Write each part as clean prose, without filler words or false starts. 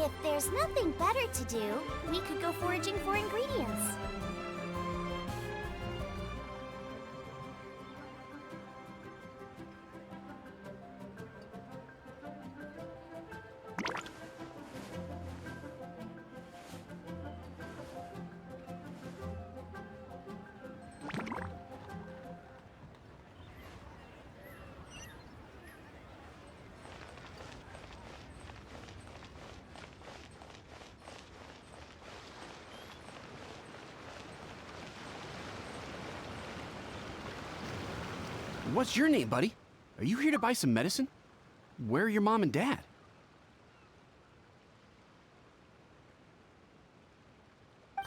If there's nothing better to do, we could go foraging for ingredients. What's your name, buddy? Are you here to buy some medicine? Where are your mom and dad?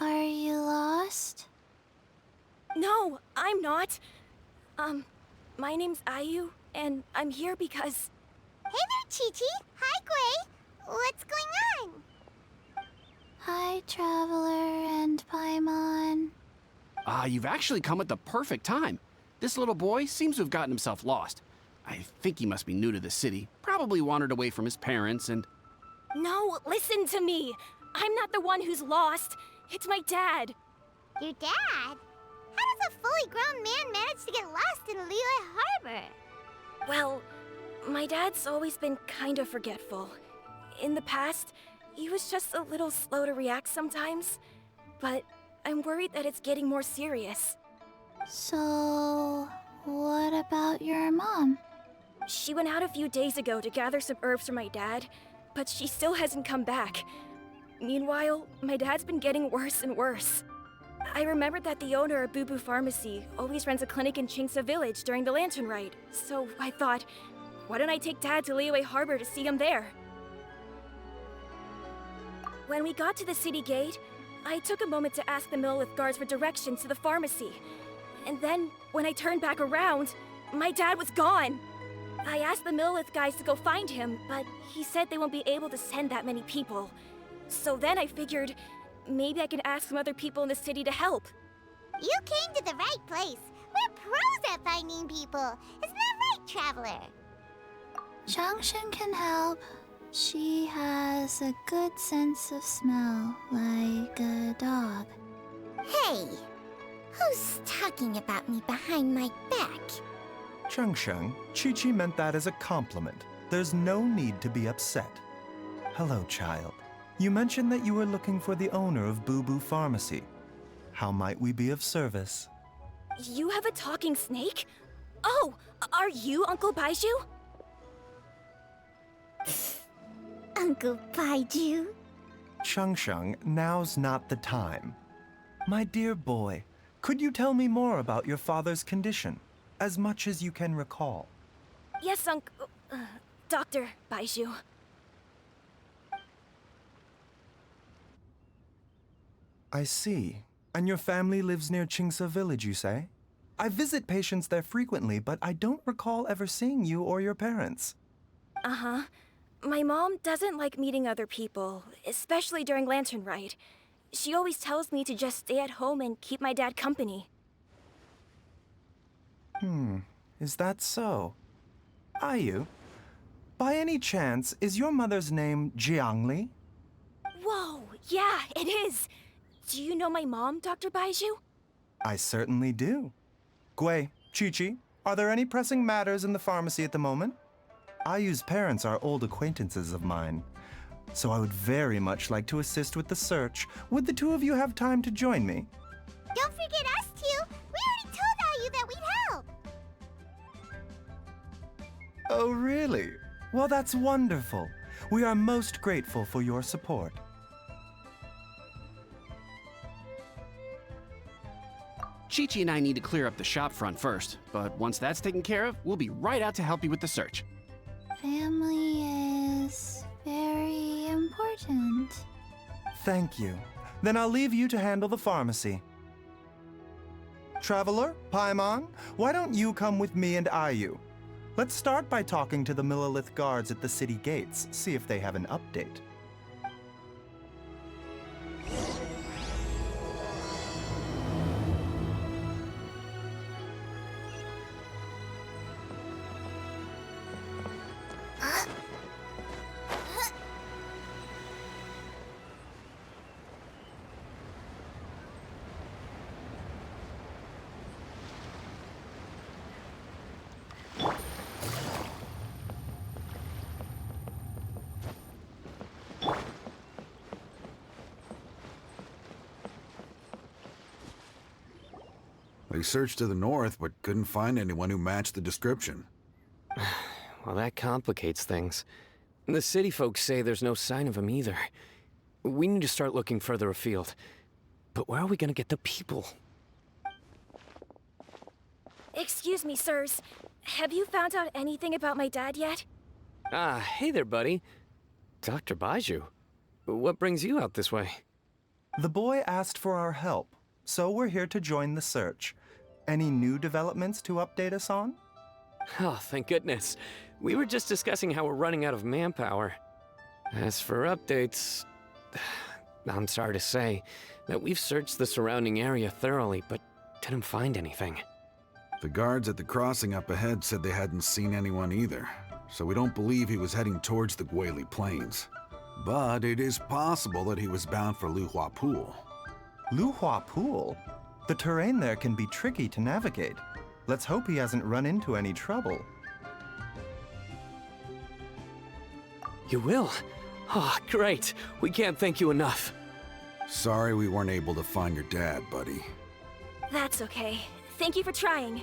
Are you lost? No, I'm not. My name's Ayu, and I'm here because... Hey there, Chi-Chi! Hi, Gui! What's going on? Hi, Traveler and Paimon. You've actually come at the perfect time. This little boy seems to have gotten himself lost. I think he must be new to the city. Probably wandered away from his parents and... No, listen to me! I'm not the one who's lost. It's my dad. Your dad? How does a fully grown man manage to get lost in Liyue Harbor? Well, my dad's always been kind of forgetful. In the past, he was just a little slow to react sometimes. But I'm worried that it's getting more serious. So, what about your mom? She went out a few days ago to gather some herbs for my dad, but she still hasn't come back. Meanwhile, my dad's been getting worse and worse. I remembered that the owner of Boo Boo Pharmacy always runs a clinic in Chingsa Village during the Lantern Rite, so I thought, why don't I take Dad to Liyue Harbor to see him there? When we got to the city gate, I took a moment to ask the Millelith guards for directions to the pharmacy. And then, when I turned back around, my dad was gone. I asked the Millelith guys to go find him, but he said they won't be able to send that many people. So then I figured, maybe I can ask some other people in the city to help. You came to the right place. We're pros at finding people. Isn't that right, Traveler? Changshan can help. She has a good sense of smell, like a dog. Hey! Who's talking about me behind my back? Changsheng, Chi-Chi meant that as a compliment. There's no need to be upset. Hello, child. You mentioned that you were looking for the owner of Boo Boo Pharmacy. How might we be of service? You have a talking snake? Oh, are you Uncle Baizhu? Uncle Baizhu? Changsheng, now's not the time. My dear boy, could you tell me more about your father's condition, as much as you can recall? Yes, Dr. Baizhu. I see. And your family lives near Chingsa Village, you say? I visit patients there frequently, but I don't recall ever seeing you or your parents. Uh-huh. My mom doesn't like meeting other people, especially during Lantern Rite. She always tells me to just stay at home and keep my dad company. Is that so? Ayu, by any chance, is your mother's name Jiangli? Whoa, yeah, it is. Do you know my mom, Dr. Baizhu? I certainly do. Gui, Chi-Chi, are there any pressing matters in the pharmacy at the moment? Ayu's parents are old acquaintances of mine, so I would very much like to assist with the search. Would the two of you have time to join me? Don't forget us two! We already told Ayu that we'd help! Oh, really? Well, that's wonderful. We are most grateful for your support. Chi-Chi and I need to clear up the shop front first, but once that's taken care of, we'll be right out to help you with the search. Family is very important. Thank you. Then I'll leave you to handle the pharmacy. Traveler, Paimon, why don't you come with me and Ayu? Let's start by talking to the Millelith guards at the city gates, see if they have an update. They searched to the north, but couldn't find anyone who matched the description. Well, that complicates things. The city folks say there's no sign of him either. We need to start looking further afield. But where are we gonna get the people? Excuse me, sirs. Have you found out anything about my dad yet? Ah, hey there, buddy. Dr. Baizhu. What brings you out this way? The boy asked for our help, so we're here to join the search. Any new developments to update us on? Oh, thank goodness. We were just discussing how we're running out of manpower. As for updates, I'm sorry to say that we've searched the surrounding area thoroughly, but didn't find anything. The guards at the crossing up ahead said they hadn't seen anyone either, so we don't believe he was heading towards the Guili Plains. But it is possible that he was bound for Luhua Pool. Luhua Pool? The terrain there can be tricky to navigate. Let's hope he hasn't run into any trouble. You will? Oh, great. We can't thank you enough. Sorry we weren't able to find your dad, buddy. That's okay. Thank you for trying.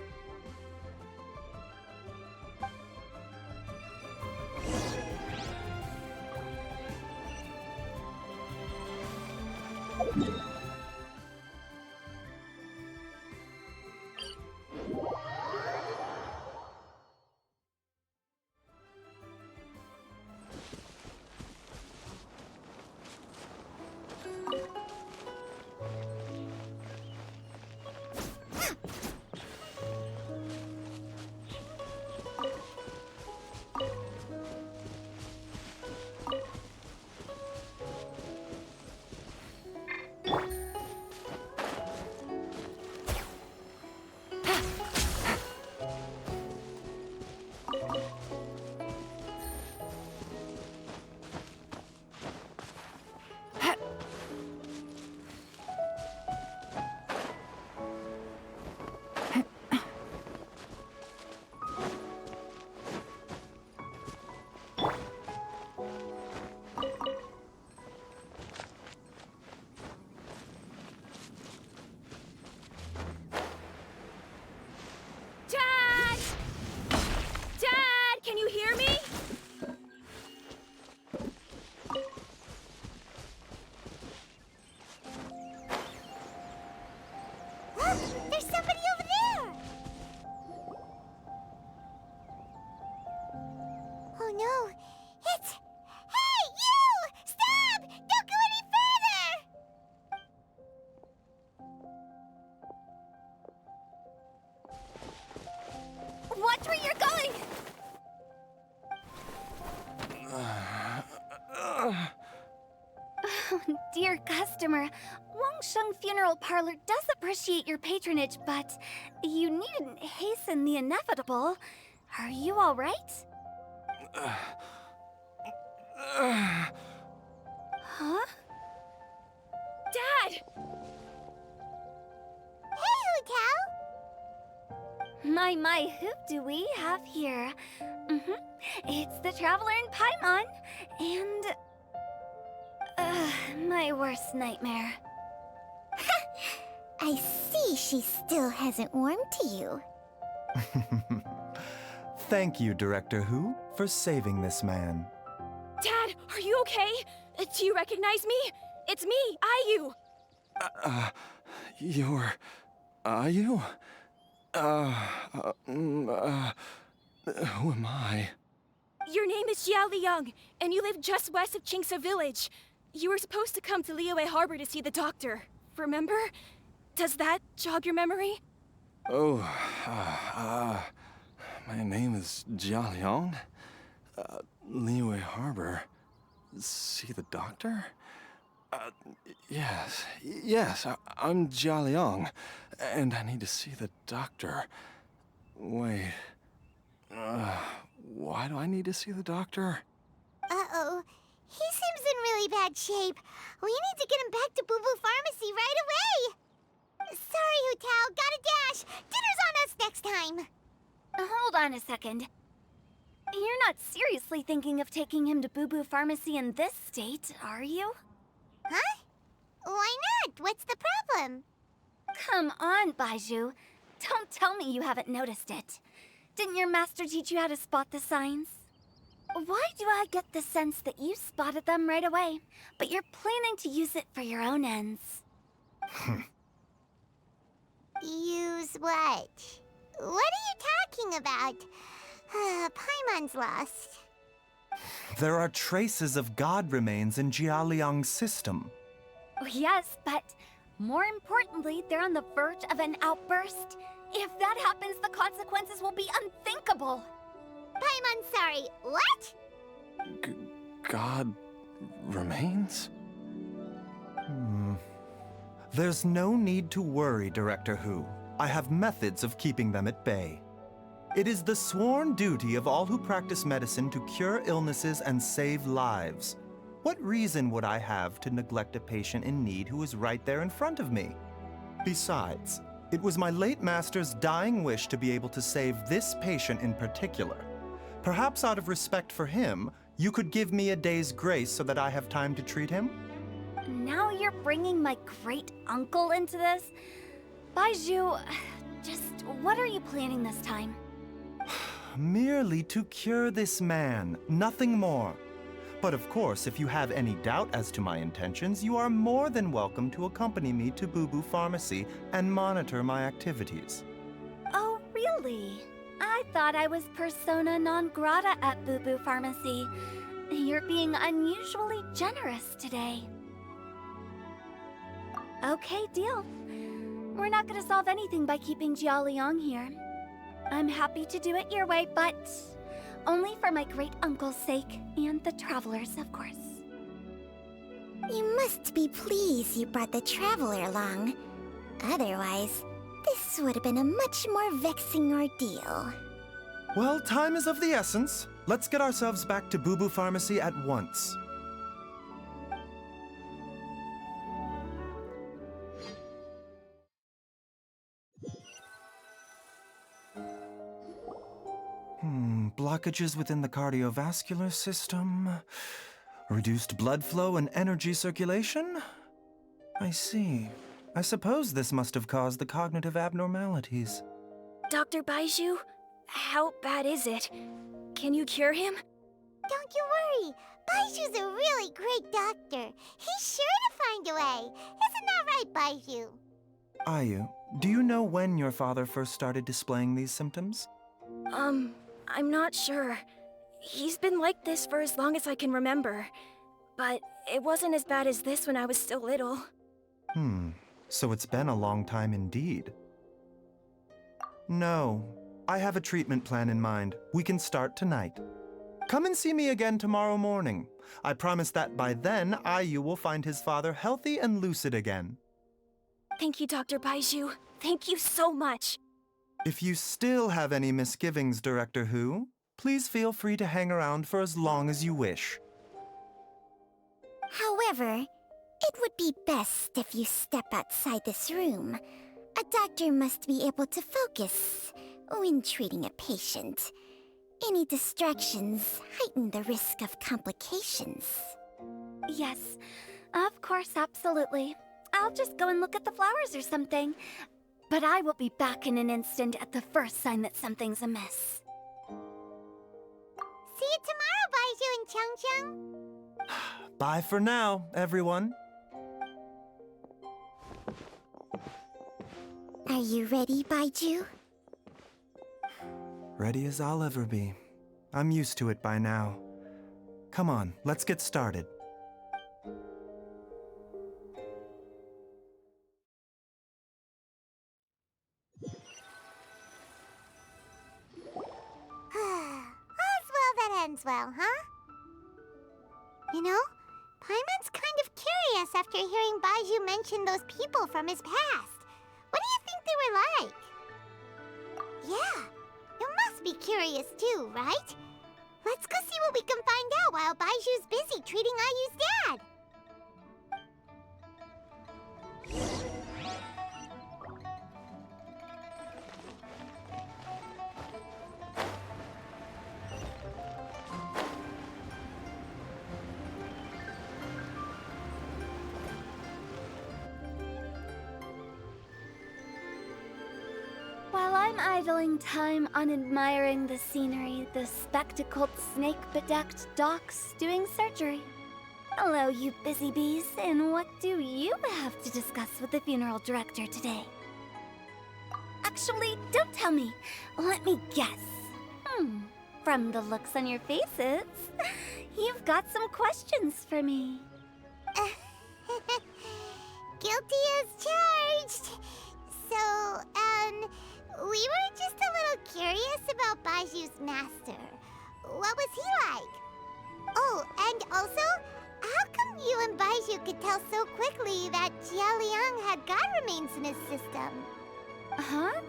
Dad! Dad, can you hear me? Look, there's somebody over there! Oh no, it's... Hey, you! Stop! Don't go any further! Watch where you're going! Oh, dear customer, Wangsheng Funeral Parlor does appreciate your patronage, but you needn't hasten the inevitable. Are you all right? Huh? Dad! Hey, Hu Tao! My, who do we have here? It's the Traveler in Paimon, and... my worst nightmare. I see she still hasn't warmed to you. Thank you, Director Hu, for saving this man. Dad, are you okay? Do you recognize me? It's me, Ayu! You're... Are you? Who am I? Your name is Jia Liang, and you live just west of Qingse Village. You were supposed to come to Liyue Harbor to see the doctor. Remember? Does that jog your memory? Oh, my name is Jia Liang. Liyue Harbor. See the doctor? Yes, I'm Jia Liang, and I need to see the doctor. Wait, why do I need to see the doctor? Uh-oh. He seems in really bad shape. We need to get him back to Boo Boo Pharmacy right away. Sorry, Hu Tao. Gotta dash. Dinner's on us next time. Hold on a second. You're not seriously thinking of taking him to Boo Boo Pharmacy in this state, are you? Huh? Why not? What's the problem? Come on, Baizhu. Don't tell me you haven't noticed it. Didn't your master teach you how to spot the signs? Why do I get the sense that you spotted them right away, but you're planning to use it for your own ends? Use what? What are you talking about? Paimon's lost. There are traces of god remains in Jialiang's system. Yes, but more importantly, they're on the verge of an outburst. If that happens, the consequences will be unthinkable. Paimon, sorry, what? God remains? There's no need to worry, Director Hu. I have methods of keeping them at bay. It is the sworn duty of all who practice medicine to cure illnesses and save lives. What reason would I have to neglect a patient in need who is right there in front of me? Besides, it was my late master's dying wish to be able to save this patient in particular. Perhaps out of respect for him, you could give me a day's grace so that I have time to treat him? Now you're bringing my great-uncle into this? Baizhu, just what are you planning this time? Merely to cure this man, nothing more. But of course, if you have any doubt as to my intentions, you are more than welcome to accompany me to Bubu Pharmacy and monitor my activities. Oh, really? I thought I was persona non grata at Bubu Pharmacy. You're being unusually generous today. Okay, deal. We're not gonna solve anything by keeping Jialiang here. I'm happy to do it your way, but only for my great-uncle's sake, and the travelers, of course. You must be pleased you brought the traveler along. Otherwise, this would have been a much more vexing ordeal. Well, time is of the essence. Let's get ourselves back to Bubu Pharmacy at once. Blockages within the cardiovascular system, reduced blood flow and energy circulation? I see. I suppose this must have caused the cognitive abnormalities. Dr. Baizhu, how bad is it? Can you cure him? Don't you worry. Baiju's a really great doctor. He's sure to find a way. Isn't that right, Baizhu? Ayu, do you know when your father first started displaying these symptoms? I'm not sure. He's been like this for as long as I can remember. But it wasn't as bad as this when I was still little. So it's been a long time indeed. No, I have a treatment plan in mind. We can start tonight. Come and see me again tomorrow morning. I promise that by then, Ayu will find his father healthy and lucid again. Thank you, Dr. Baizhu. Thank you so much. If you still have any misgivings, Director Hu, please feel free to hang around for as long as you wish. However, it would be best if you step outside this room. A doctor must be able to focus when treating a patient. Any distractions heighten the risk of complications. Yes, of course, absolutely. I'll just go and look at the flowers or something. But I will be back in an instant at the first sign that something's amiss. See you tomorrow, Baizhu and Changcheng. Bye for now, everyone. Are you ready, Baizhu? Ready as I'll ever be. I'm used to it by now. Come on, let's get started. All's well that ends well, huh? You know, Paimon's kind of curious after hearing Baizhu mention those people from his past. What do you think they were like? Yeah, you must be curious too, right? Let's go see what we can find out while Baiju's busy treating Ayu's dad. idling time on admiring the scenery, the spectacled snake-bedecked docs doing surgery. Hello, you busy bees, and what do you have to discuss with the funeral director today? Actually, don't tell me. Let me guess. From the looks on your faces, you've got some questions for me. Guilty as charged. So, we were just a little curious about Baizhu's master. What was he like? Oh, and also, how come you and Baizhu could tell so quickly that Jialiang had god remains in his system? Huh?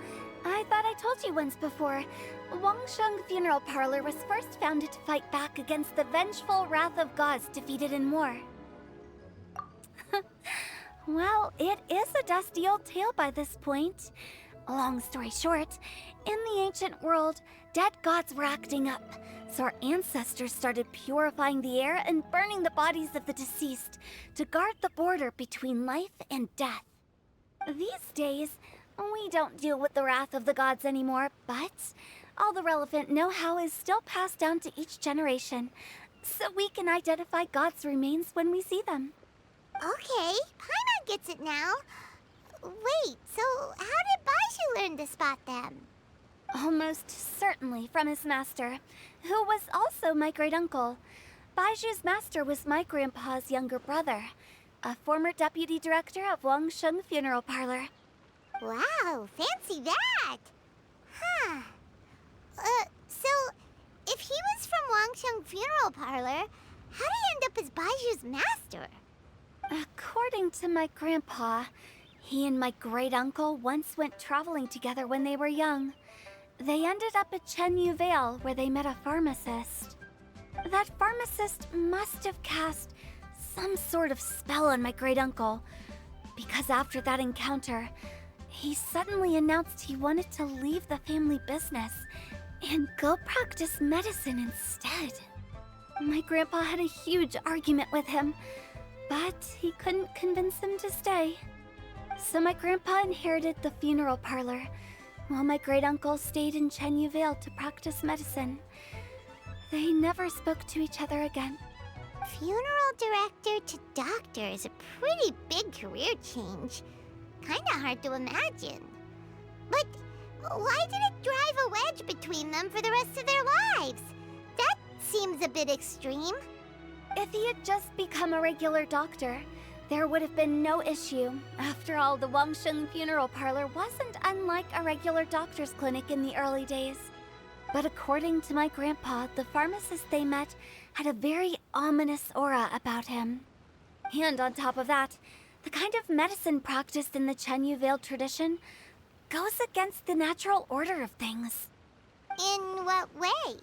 I thought I told you once before. Wangsheng Funeral Parlor was first founded to fight back against the vengeful wrath of gods defeated in war. Well, it is a dusty old tale by this point. Long story short, in the ancient world, dead gods were acting up, so our ancestors started purifying the air and burning the bodies of the deceased to guard the border between life and death. These days, we don't deal with the wrath of the gods anymore, but all the relevant know-how is still passed down to each generation, so we can identify gods' remains when we see them. Okay, Paimon gets it now. Wait, so how did Baizhu learn to spot them? Almost certainly from his master, who was also my great-uncle. Baizhu's master was my grandpa's younger brother, a former deputy director of Wangsheng Funeral Parlor. Wow, fancy that! Huh. So, if he was from Wangsheng Funeral Parlor, how did he end up as Baizhu's master? According to my grandpa, he and my great-uncle once went traveling together when they were young. They ended up at Chenyu Vale, where they met a pharmacist. That pharmacist must have cast some sort of spell on my great-uncle, because after that encounter, he suddenly announced he wanted to leave the family business and go practice medicine instead. My grandpa had a huge argument with him, but he couldn't convince him to stay. So my grandpa inherited the funeral parlor, while my great-uncle stayed in Chenyu Vale to practice medicine. They never spoke to each other again. Funeral director to doctor is a pretty big career change. Kinda hard to imagine. But why did it drive a wedge between them for the rest of their lives? That seems a bit extreme. If he had just become a regular doctor, there would have been no issue. After all, the Wangsheng Funeral Parlor wasn't unlike a regular doctor's clinic in the early days. But according to my grandpa, the pharmacist they met had a very ominous aura about him. And on top of that, the kind of medicine practiced in the Chenyu Vale tradition goes against the natural order of things. In what way?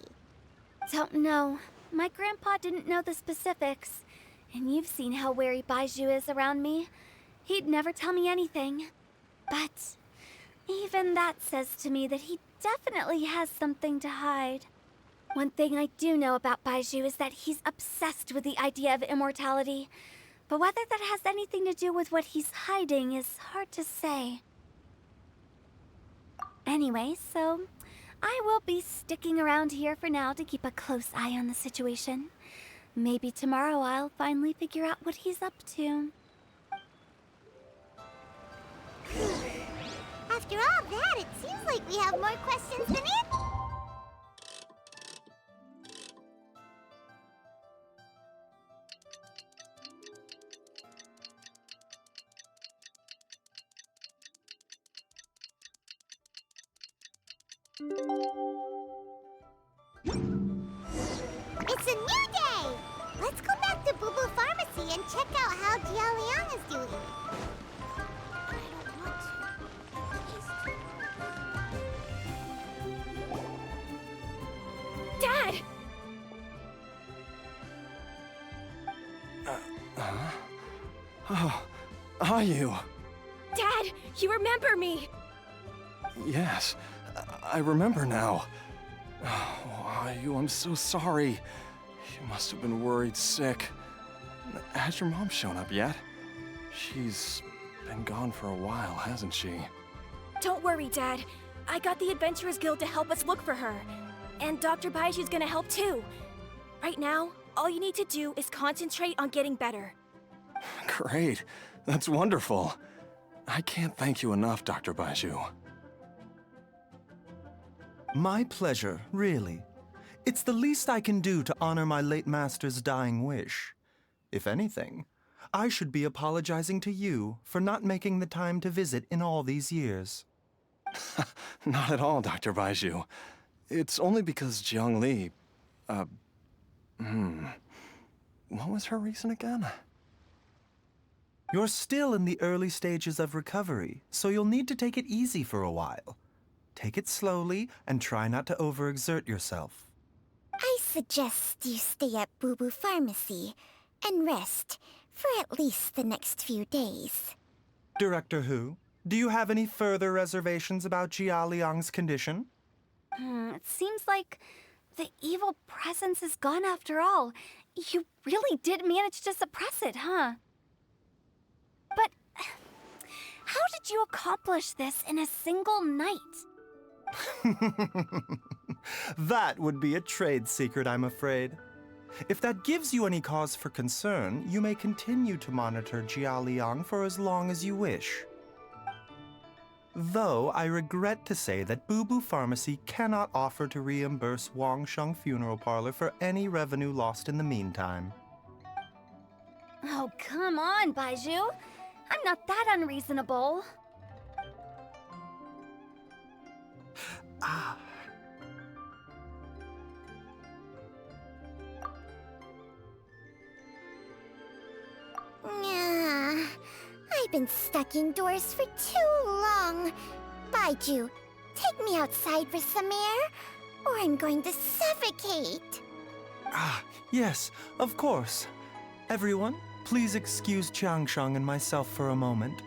Don't know. My grandpa didn't know the specifics. And you've seen how wary Baizhu is around me. He'd never tell me anything. But even that says to me that he definitely has something to hide. One thing I do know about Baizhu is that he's obsessed with the idea of immortality. But whether that has anything to do with what he's hiding is hard to say. Anyway, so I will be sticking around here for now to keep a close eye on the situation. Maybe tomorrow I'll finally figure out what he's up to. After all that, it seems like we have more questions than answers. It's a new day! Let's go back to Boo Boo Pharmacy and check out how Jialiang is doing. I don't want to. Dad! Oh, are you? Dad, you remember me! Yes, I remember now. Oh, are you? I'm so sorry. You must have been worried sick. Has your mom shown up yet? She's been gone for a while, hasn't she? Don't worry, Dad. I got the Adventurers Guild to help us look for her. And Dr. Baizhu's gonna help too. Right now, all you need to do is concentrate on getting better. Great. That's wonderful. I can't thank you enough, Dr. Baizhu. My pleasure, really. It's the least I can do to honor my late master's dying wish. If anything, I should be apologizing to you for not making the time to visit in all these years. Not at all, Dr. Baizhu. It's only because Jiang Li... What was her reason again? You're still in the early stages of recovery, so you'll need to take it easy for a while. Take it slowly and try not to overexert yourself. I suggest you stay at Boo Boo Pharmacy and rest for at least the next few days. Director Hu, do you have any further reservations about Jia Liang's condition? It seems like the evil presence is gone after all. You really did manage to suppress it, huh? But how did you accomplish this in a single night? That would be a trade secret, I'm afraid. If that gives you any cause for concern, you may continue to monitor Jia Liang for as long as you wish. Though I regret to say that Boo Boo Pharmacy cannot offer to reimburse Wang Sheng Funeral Parlor for any revenue lost in the meantime. Oh, come on, Baizhu. I'm not that unreasonable. I've been stuck indoors for too long. Baizhu, take me outside for some air, or I'm going to suffocate. Yes, of course. Everyone, please excuse Changsheng and myself for a moment.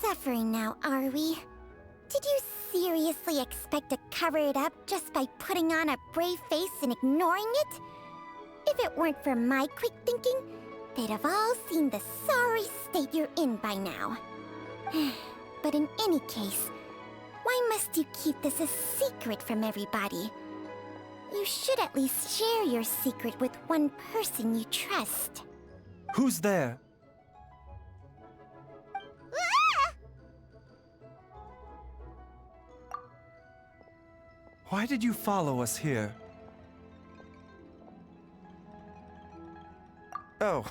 Suffering now, are we? Did you seriously expect to cover it up just by putting on a brave face and ignoring it? If it weren't for my quick thinking, they'd have all seen the sorry state you're in by now. But in any case, why must you keep this a secret from everybody? You should at least share your secret with one person you trust. Who's there? Why did you follow us here? Oh,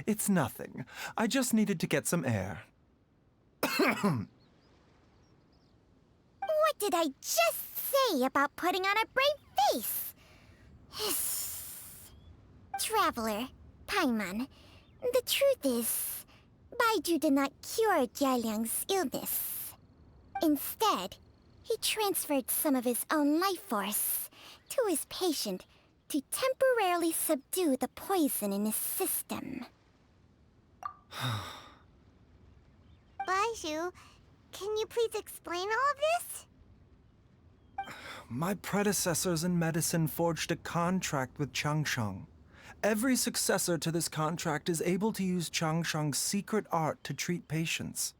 it's nothing. I just needed to get some air. What did I just say about putting on a brave face? Traveler, Paimon, the truth is, Baizhu did not cure Jialiang's illness. Instead, he transferred some of his own life force to his patient to temporarily subdue the poison in his system. Baizhu, can you please explain all of this? My predecessors in medicine forged a contract with Changsheng. Every successor to this contract is able to use Changsheng's secret art to treat patients.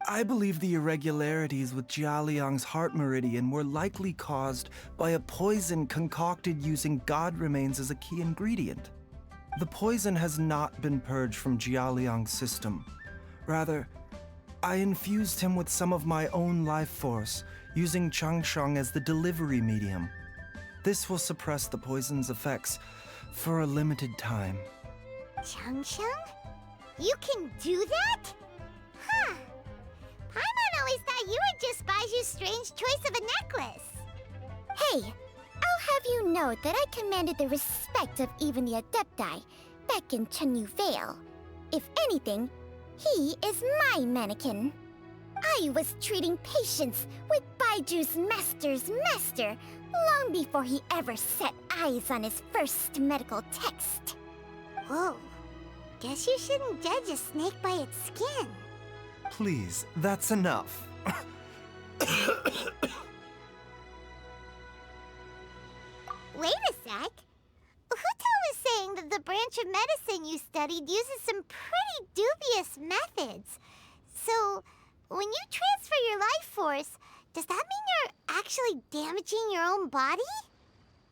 I believe the irregularities with Jia Liang's heart meridian were likely caused by a poison concocted using god remains as a key ingredient. The poison has not been purged from Jia Liang's system. Rather, I infused him with some of my own life force, using Changsheng as the delivery medium. This will suppress the poison's effects for a limited time. Changsheng? You can do that? Huh. Paimon always thought you were just Baizhu's strange choice of a necklace. Hey, I'll have you know that I commanded the respect of even the Adepti back in Chenyu Vale. If anything, he is my mannequin. I was treating patients with Baiju's master's master long before he ever set eyes on his first medical text. Whoa, guess you shouldn't judge a snake by its skin. Please, that's enough. Wait a sec. branch of medicine you studied uses some pretty dubious methods. So, when you transfer your life force, does that mean you're actually damaging your own body?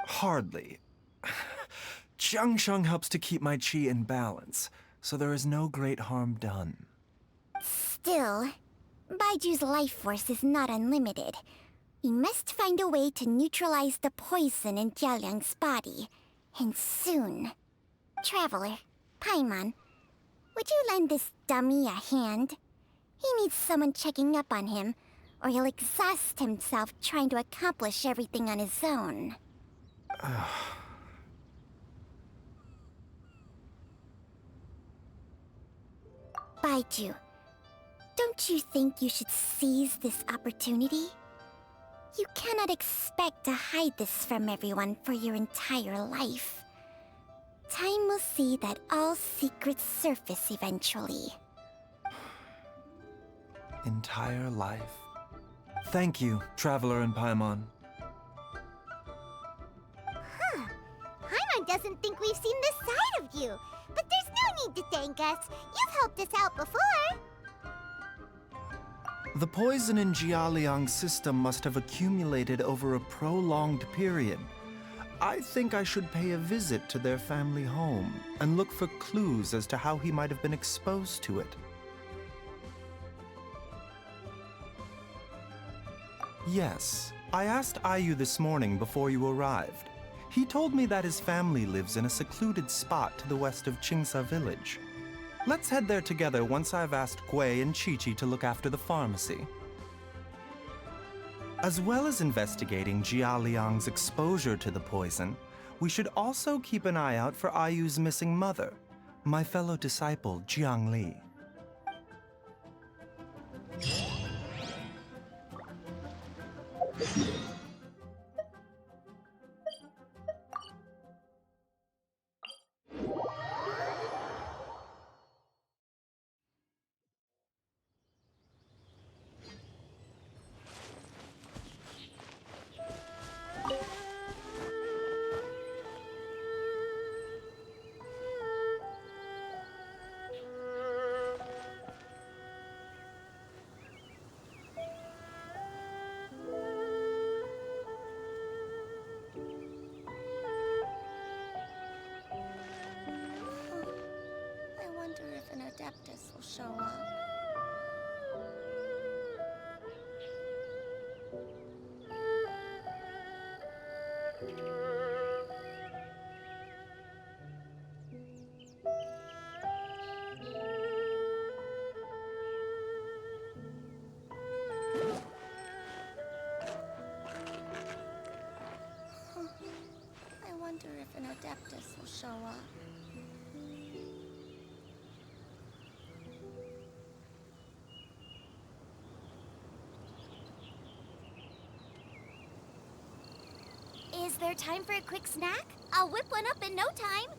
Hardly. Jiangsheng helps to keep my chi in balance, so there is no great harm done. Still, Baiju's life force is not unlimited. We must find a way to neutralize the poison in Jialiang's body, and soon. Traveler, Paimon, would you lend this dummy a hand? He needs someone checking up on him, or he'll exhaust himself trying to accomplish everything on his own. Baizhu, don't you think you should seize this opportunity? You cannot expect to hide this from everyone for your entire life. Time will see that all secrets surface eventually. Entire life. Thank you, Traveler and Paimon. Paimon doesn't think we've seen this side of you, but there's no need to thank us. You've helped us out before. The poison in Jialiang's system must have accumulated over a prolonged period. I think I should pay a visit to their family home and look for clues as to how he might have been exposed to it. Yes, I asked Ayu this morning before you arrived. He told me that his family lives in a secluded spot to the west of Qingsa village. Let's head there together once I've asked Gui and Qiqi to look after the pharmacy. As well as investigating Jialiang's exposure to the poison, we should also keep an eye out for Ayu's missing mother, my fellow disciple Jiang Li. I wonder if an Adeptus will show up. I wonder if an Adeptus will show up. Is there time for a quick snack? I'll whip one up in no time.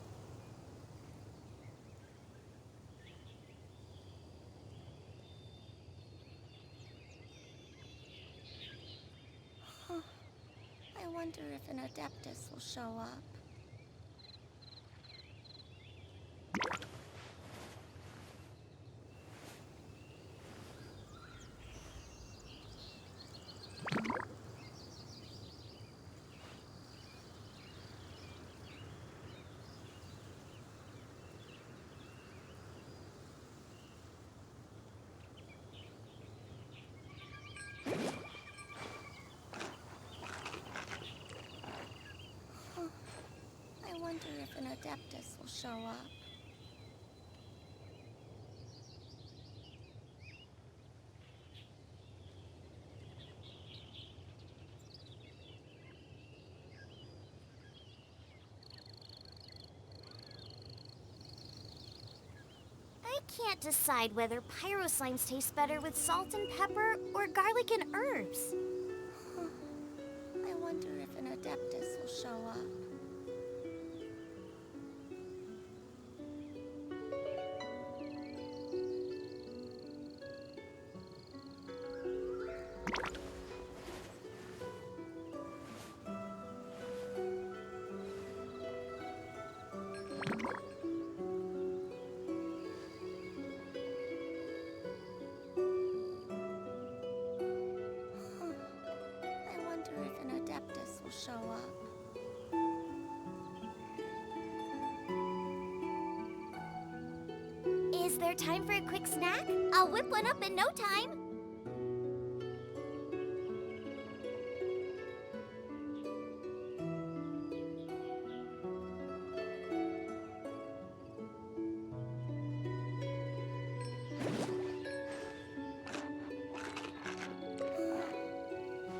I wonder if an Adeptus will show up. I wonder if an Adeptus will show up. I can't decide whether pyro slimes taste better with salt and pepper or garlic and herbs. I wonder if an Adeptus will show up. will show up. Is there time for a quick snack? I'll whip one up in no time.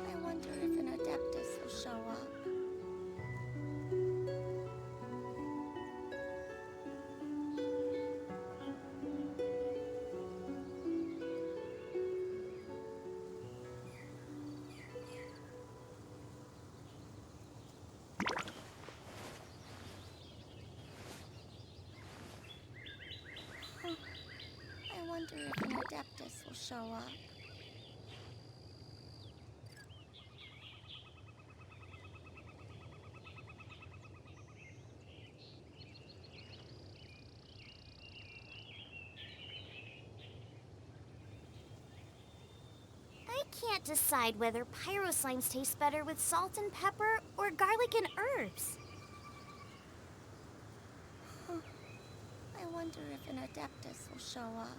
I wonder if an Adeptus will show up. I wonder if an Adeptus will show up. I can't decide whether pyro slimes taste better with salt and pepper or garlic and herbs. I wonder if an Adeptus will show up.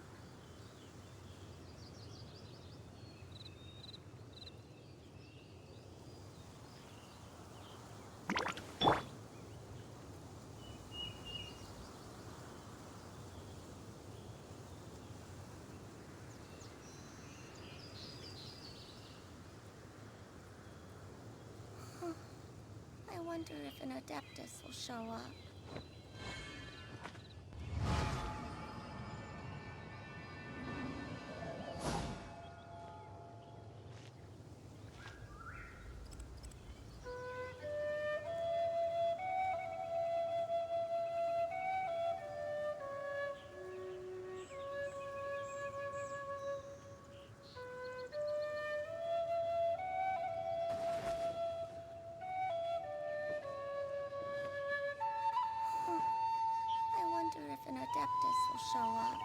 I wonder if an Adeptus will show up. I wonder if an Adeptus will show up.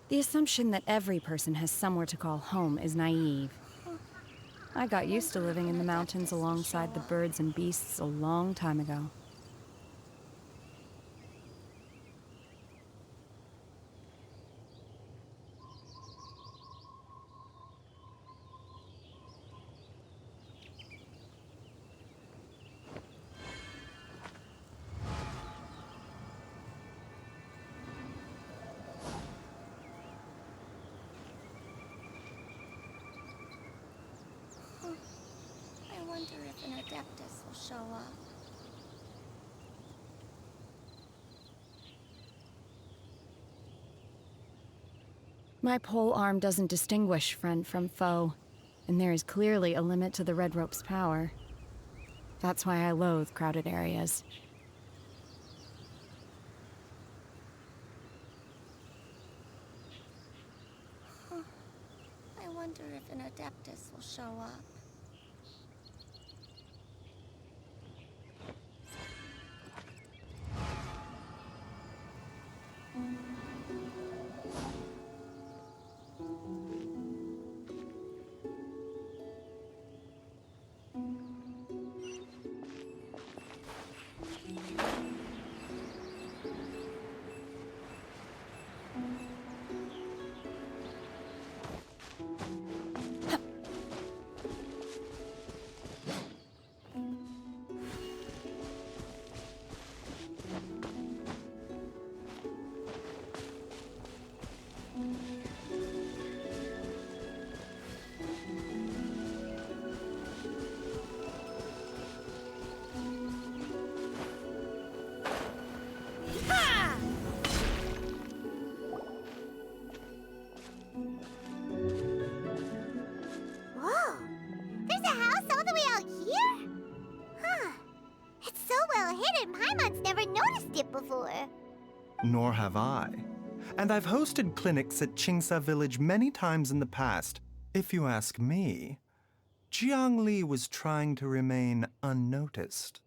The assumption that every person has somewhere to call home is naive. I got used to living in the mountains alongside the birds and beasts a long time ago. I wonder if an Adeptus will show up. My pole arm doesn't distinguish friend from foe, and there is clearly a limit to the Red Rope's power. That's why I loathe crowded areas. I wonder if an Adeptus will show up. Whoa! There's a house all the way out here? Huh. It's so well hidden, Paimon's never noticed it before. Nor have I. And I've hosted clinics at Qingsa Village many times in the past, If you ask me, Jiang Li was trying to remain unnoticed.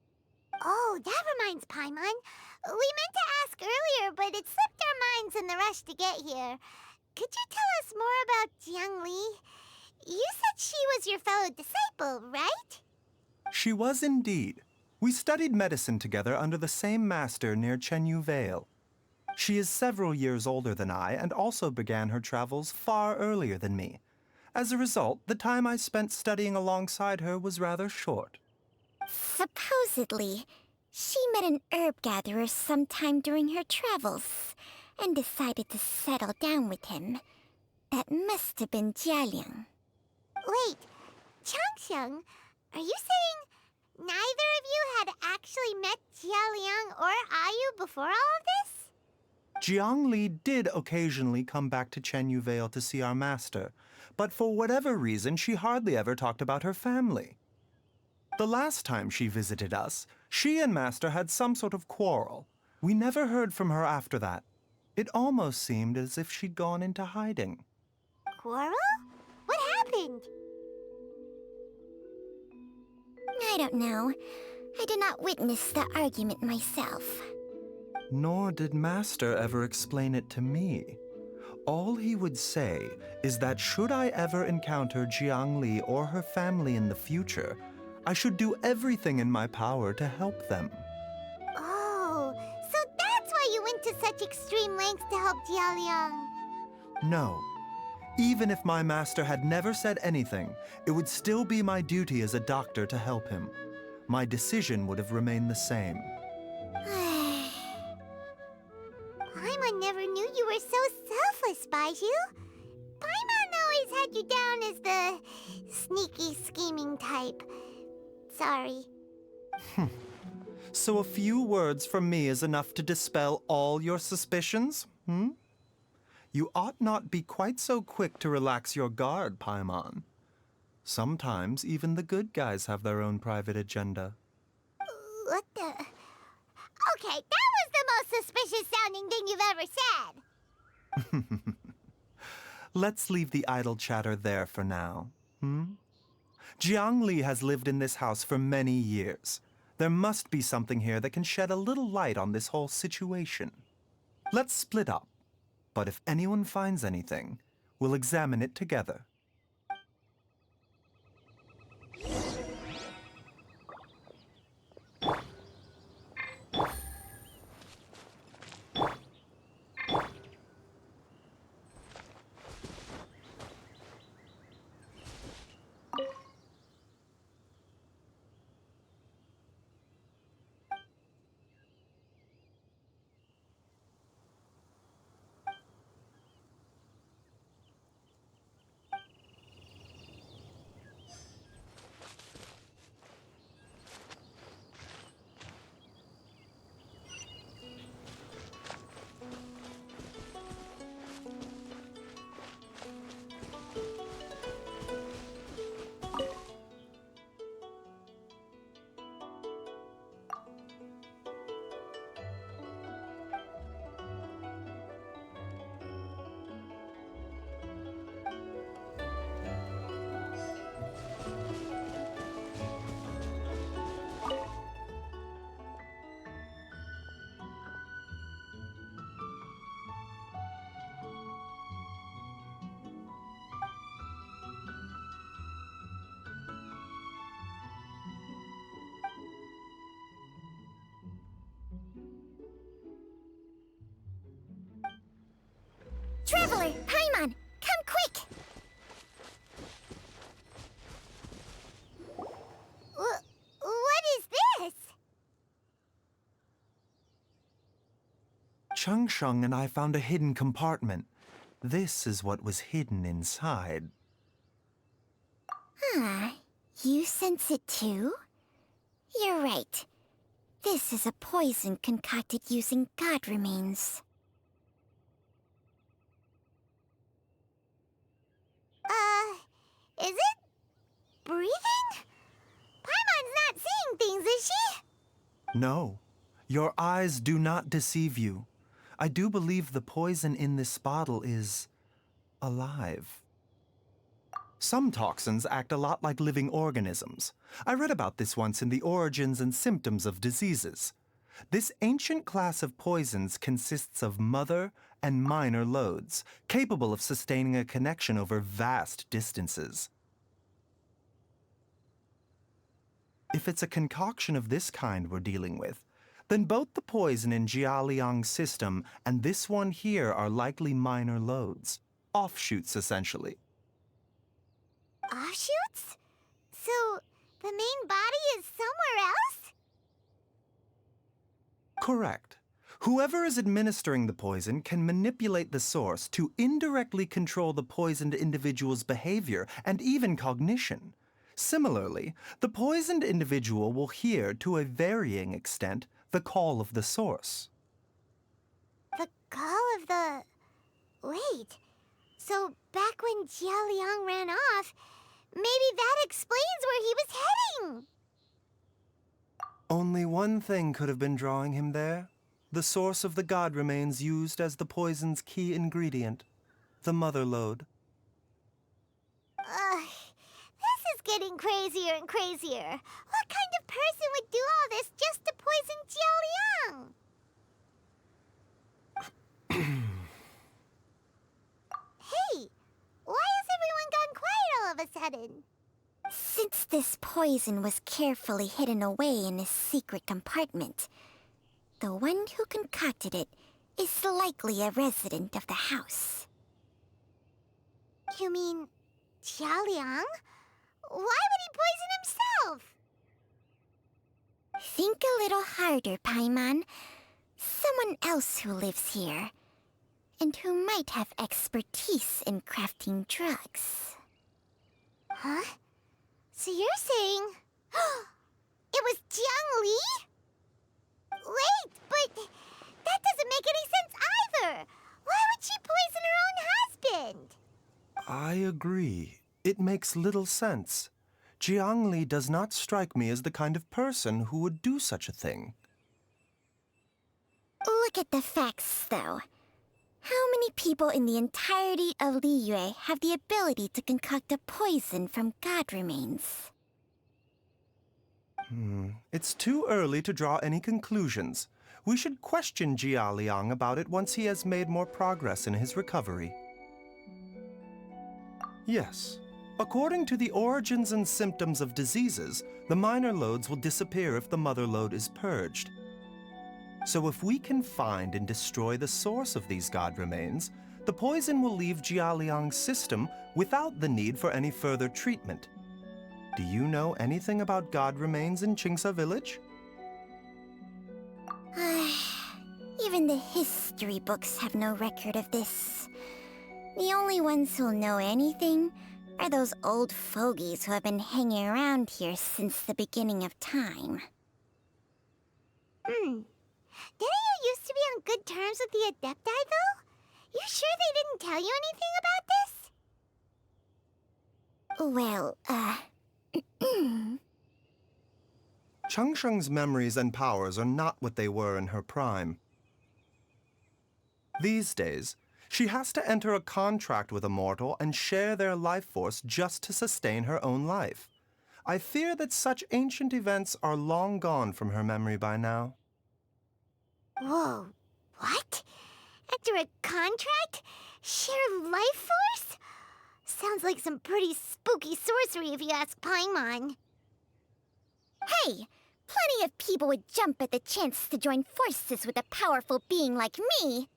Oh, that reminds Paimon. We meant to ask earlier, but it slipped our minds in the rush to get here. Could you tell us more about Jiang Li? You said she was your fellow disciple, right? She was indeed. We studied medicine together under the same master near Chenyu Vale. She is several years older than I and also began her travels far earlier than me. As a result, the time I spent studying alongside her was rather short. Supposedly, she met an herb gatherer sometime during her travels and decided to settle down with him. That must have been Jialiang. Wait, Changxiang, are you saying neither of you had actually met Jialiang or Ayu before all of this? Jiang Li did occasionally come back to Chenyu Vale to see our master, but for whatever reason, she hardly ever talked about her family. The last time she visited us, she and Master had some sort of quarrel. We never heard from her after that. It almost seemed as if she'd gone into hiding. Quarrel? What happened? I don't know. I did not witness the argument myself. Nor did Master ever explain it to me. All he would say is that should I ever encounter Jiang Li or her family in the future, I should do everything in my power to help them. Oh, so that's why you went to such extreme lengths to help Jialiang. No. Even if my master had never said anything, it would still be my duty as a doctor to help him. My decision would have remained the same. Paimon never knew you were so selfless, Baizhu. Paimon always had you down as the sneaky, scheming type. Sorry. So a few words from me is enough to dispel all your suspicions, hmm? You ought not be quite so quick to relax your guard, Paimon. Sometimes even the good guys have their own private agenda. What the... Okay, that was the most suspicious-sounding thing you've ever said. Let's leave the idle chatter there for now, hmm? Jiang Li has lived in this house for many years. There must be something here that can shed a little light on this whole situation. Let's split up. But if anyone finds anything, we'll examine it together. Traveler, Paimon, come quick! What is this? Changsheng and I found a hidden compartment. This is what was hidden inside. You sense it too? You're right. This is a poison concocted using god remains. Is it breathing? Paimon's not seeing things, is she? No, your eyes do not deceive you. I do believe the poison in this bottle is alive. Some toxins act a lot like living organisms. I read about this once in The Origins and Symptoms of Diseases. This ancient class of poisons consists of mother and minor loads, capable of sustaining a connection over vast distances. If it's a concoction of this kind we're dealing with, then both the poison in Jialiang's system and this one here are likely minor loads. Offshoots, essentially. Offshoots? So, the main body is somewhere else? Correct. Whoever is administering the poison can manipulate the source to indirectly control the poisoned individual's behavior and even cognition. Similarly, the poisoned individual will hear, to a varying extent, the call of the source. The call of the... Wait. So, back when Jialiang ran off, maybe that explains where he was heading! Only one thing could have been drawing him there. The source of the god remains used as the poison's key ingredient, the mother lode. This is getting crazier and crazier. What kind of person would do all this just to poison Jialiang? Hey, why has everyone gone quiet all of a sudden? Since this poison was carefully hidden away in a secret compartment, the one who concocted it is likely a resident of the house. You mean Jialiang? Why would he poison himself? Think a little harder, Paimon. Someone else who lives here, and who might have expertise in crafting drugs. Huh? So you're saying... it was Jiang Li? Wait, but that doesn't make any sense either! Why would she poison her own husband? I agree. It makes little sense. Jiang Li does not strike me as the kind of person who would do such a thing. Look at the facts, though. How many people in the entirety of Liyue have the ability to concoct a poison from god remains? It's too early to draw any conclusions. We should question Jia Liang about it once he has made more progress in his recovery. Yes. According to the origins and symptoms of diseases, the minor loads will disappear if the mother lode is purged. So if we can find and destroy the source of these god remains, the poison will leave Jialiang's system without the need for any further treatment. Do you know anything about god remains in Qingsa village? Even the history books have no record of this. The only ones who'll know anything are those old fogies who have been hanging around here since the beginning of time. Didn't you used to be on good terms with the Adepti, though? You sure they didn't tell you anything about this? Well, Changsheng's memories and powers are not what they were in her prime. These days, she has to enter a contract with a mortal and share their life force just to sustain her own life. I fear that such ancient events are long gone from her memory by now. Whoa, what? Enter a contract? Share life force? Sounds like some pretty spooky sorcery if you ask Paimon. hey, plenty of people would jump at the chance to join forces with a powerful being like me.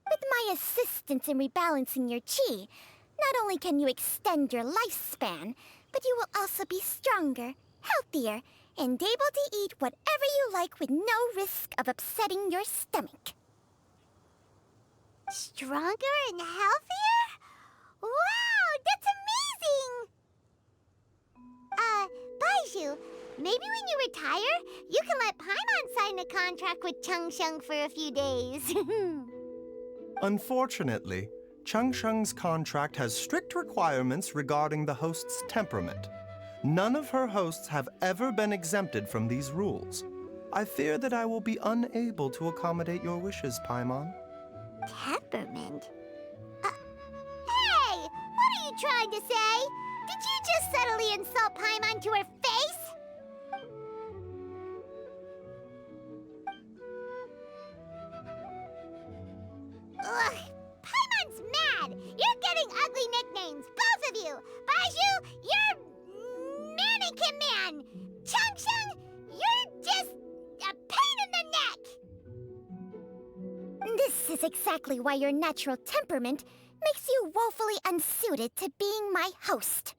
With my assistance in rebalancing your chi, not only can you extend your lifespan, but you will also be stronger, healthier, and able to eat whatever you like with no risk of upsetting your stomach. Stronger and healthier? Wow, that's amazing! Baizhu, maybe when you retire, you can let Paimon sign a contract with Changsheng for a few days. Unfortunately, Changsheng's contract has strict requirements regarding the host's temperament. None of her hosts have ever been exempted from these rules. I fear that I will be unable to accommodate your wishes, Paimon. Temperament? Hey! What are you trying to say? Did you just subtly insult Paimon to her face? Ugh, Paimon's mad! You're getting ugly nicknames, both of you! Baizhu, you're Mannequin Man! Changsheng, you're just a pain in the neck! This is exactly why your natural temperament makes you woefully unsuited to being my host.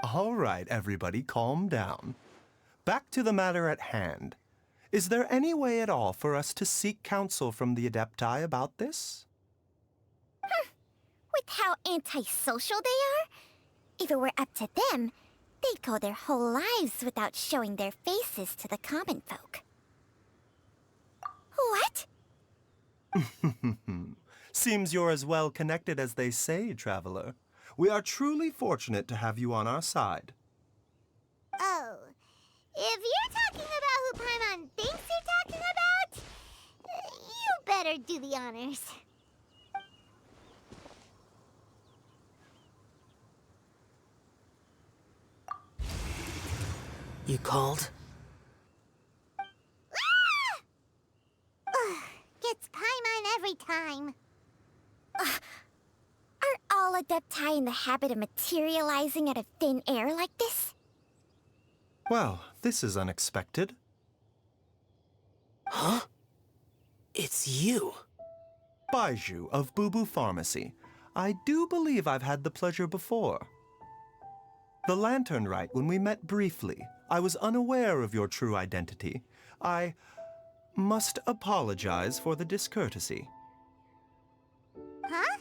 All right, everybody, calm down. Back to the matter at hand. Is there any way at all for us to seek counsel from the Adepti about this? With how antisocial they are, if it were up to them, they'd go their whole lives without showing their faces to the common folk. What? Seems you're as well connected as they say, Traveler. We are truly fortunate to have you on our side. Oh, if you're talking about who Paimon thinks you're talking about, you better do the honors. You called? Ah! Ugh, gets Paimon every time. Are all Adepti in the habit of materializing out of thin air like this? Well, this is unexpected. Huh? It's you. Baizhu of Boo Pharmacy. I do believe I've had the pleasure before. The Lantern Rite, when we met briefly, I was unaware of your true identity. I must apologize for the discourtesy. Huh?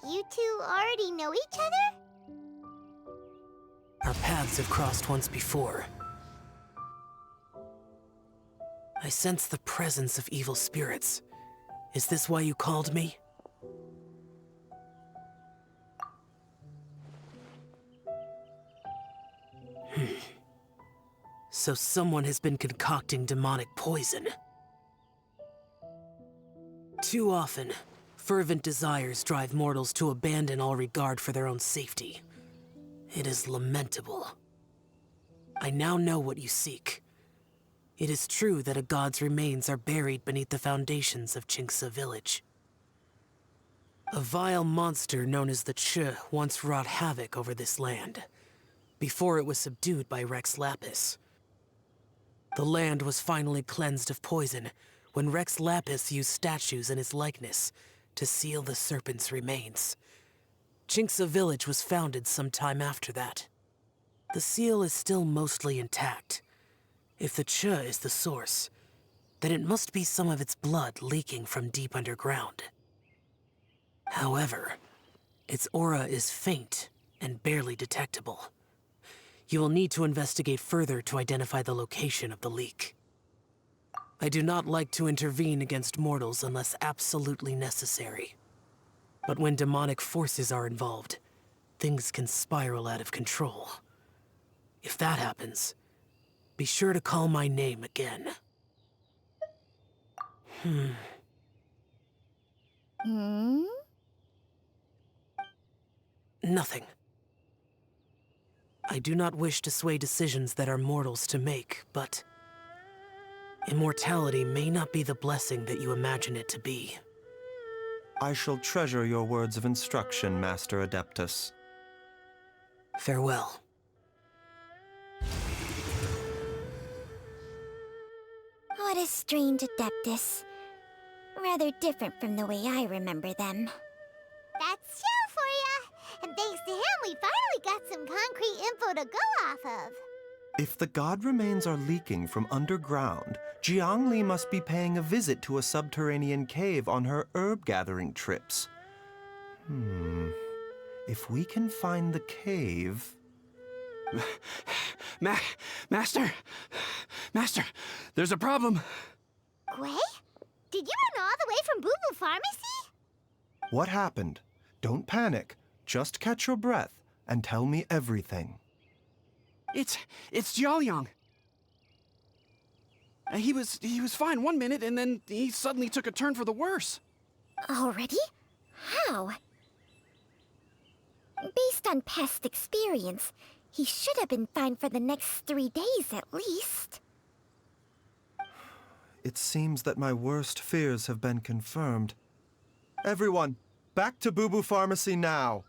You two already know each other? Our paths have crossed once before. I sense the presence of evil spirits. Is this why you called me? So someone has been concocting demonic poison. Too often, fervent desires drive mortals to abandon all regard for their own safety. It is lamentable. I now know what you seek. It is true that a god's remains are buried beneath the foundations of Qingce village. A vile monster known as the Che once wrought havoc over this land, before it was subdued by Rex Lapis. The land was finally cleansed of poison when Rex Lapis used statues in his likeness to seal the serpent's remains. Qingce village was founded some time after that. The seal is still mostly intact. If the Che is the source, then it must be some of its blood leaking from deep underground. However, its aura is faint and barely detectable. You will need to investigate further to identify the location of the leak. I do not like to intervene against mortals unless absolutely necessary. But when demonic forces are involved, things can spiral out of control. If that happens, be sure to call my name again. Nothing. I do not wish to sway decisions that are mortals to make, but immortality may not be the blessing that you imagine it to be. I shall treasure your words of instruction, Master Adeptus. Farewell. What a strange Adeptus. Rather different from the way I remember them. That's Shell for ya! And thanks to him, we finally got some concrete info to go off of. If the god remains are leaking from underground, Jiangli must be paying a visit to a subterranean cave on her herb-gathering trips. If we can find the cave... Master! Master, there's a problem. Gwei? Did you run all the way from Boo Boo Pharmacy? What happened? Don't panic. Just catch your breath and tell me everything. It's Jiaoliang. He was fine one minute, and then he suddenly took a turn for the worse. Already? How? Based on past experience, he should have been fine for the next 3 days at least. It seems that my worst fears have been confirmed. Everyone, back to Boo Boo Pharmacy now!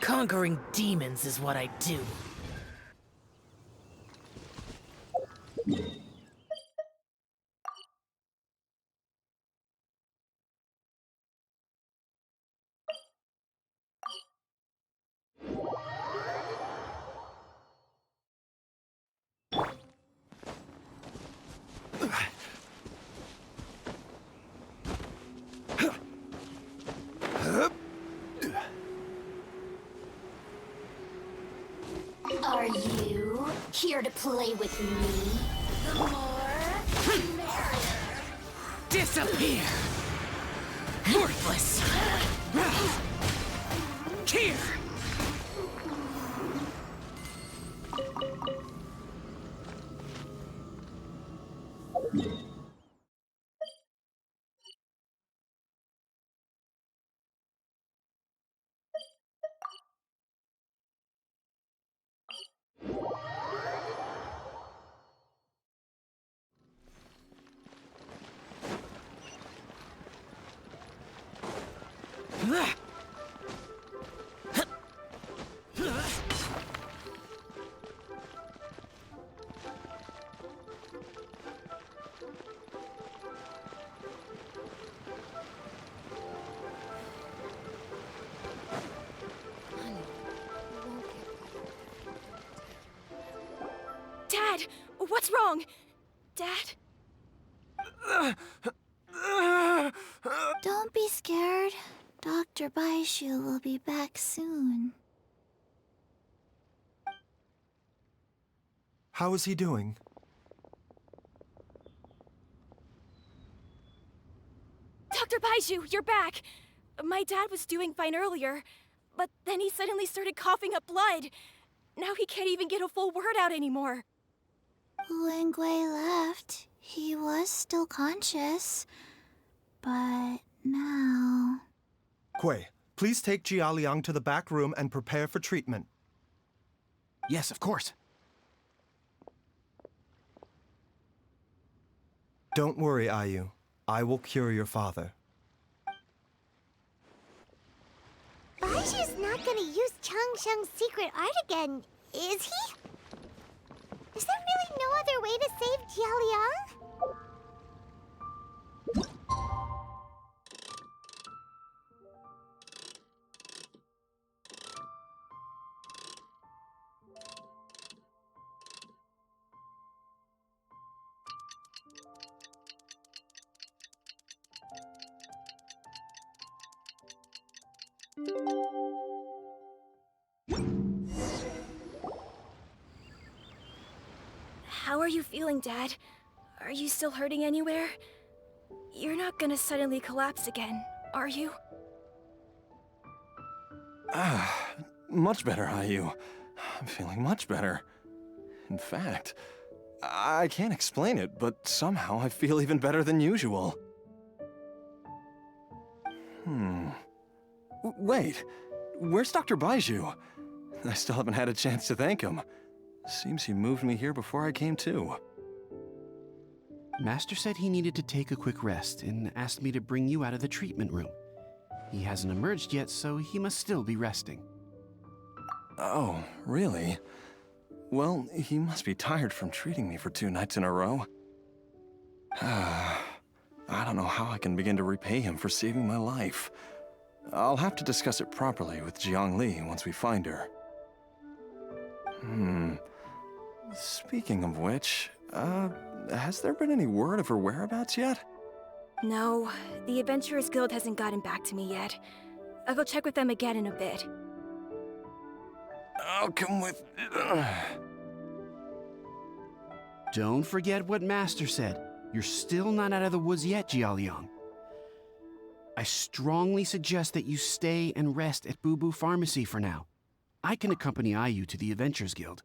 Conquering demons is what I do. Are you here to play with me? The more, the merrier. Disappear! Worthless! Here! Dad! What's wrong? Dad? Don't be scared. Dr. Baizhu will be back soon. How is he doing? Dr. Baizhu, you're back! My dad was doing fine earlier, but then he suddenly started coughing up blood. Now he can't even get a full word out anymore. When Gui left, he was still conscious. But now... Gui, please take Jia Liang to the back room and prepare for treatment. Yes, of course. Don't worry, Ayu. I will cure your father. Baizhu's not gonna use Changsheng's secret art again, is he? Is there really no other way to save Jialiang? How are you feeling, Dad? Are you still hurting anywhere? You're not gonna suddenly collapse again, are you? Much better, Ayu. I'm feeling much better. In fact, I can't explain it, but somehow I feel even better than usual. Wait, where's Dr. Baizhu? I still haven't had a chance to thank him. Seems he moved me here before I came to. Master said he needed to take a quick rest and asked me to bring you out of the treatment room. He hasn't emerged yet, so he must still be resting. Oh, really? Well, he must be tired from treating me for 2 nights in a row. I don't know how I can begin to repay him for saving my life. I'll have to discuss it properly with Jiang Li once we find her. Speaking of which, has there been any word of her whereabouts yet? No, the Adventurers Guild hasn't gotten back to me yet. I'll go check with them again in a bit. I'll come with... Don't forget what Master said. You're still not out of the woods yet, Jialiang. I strongly suggest that you stay and rest at Boo Boo Pharmacy for now. I can accompany Ayu to the Adventurers Guild.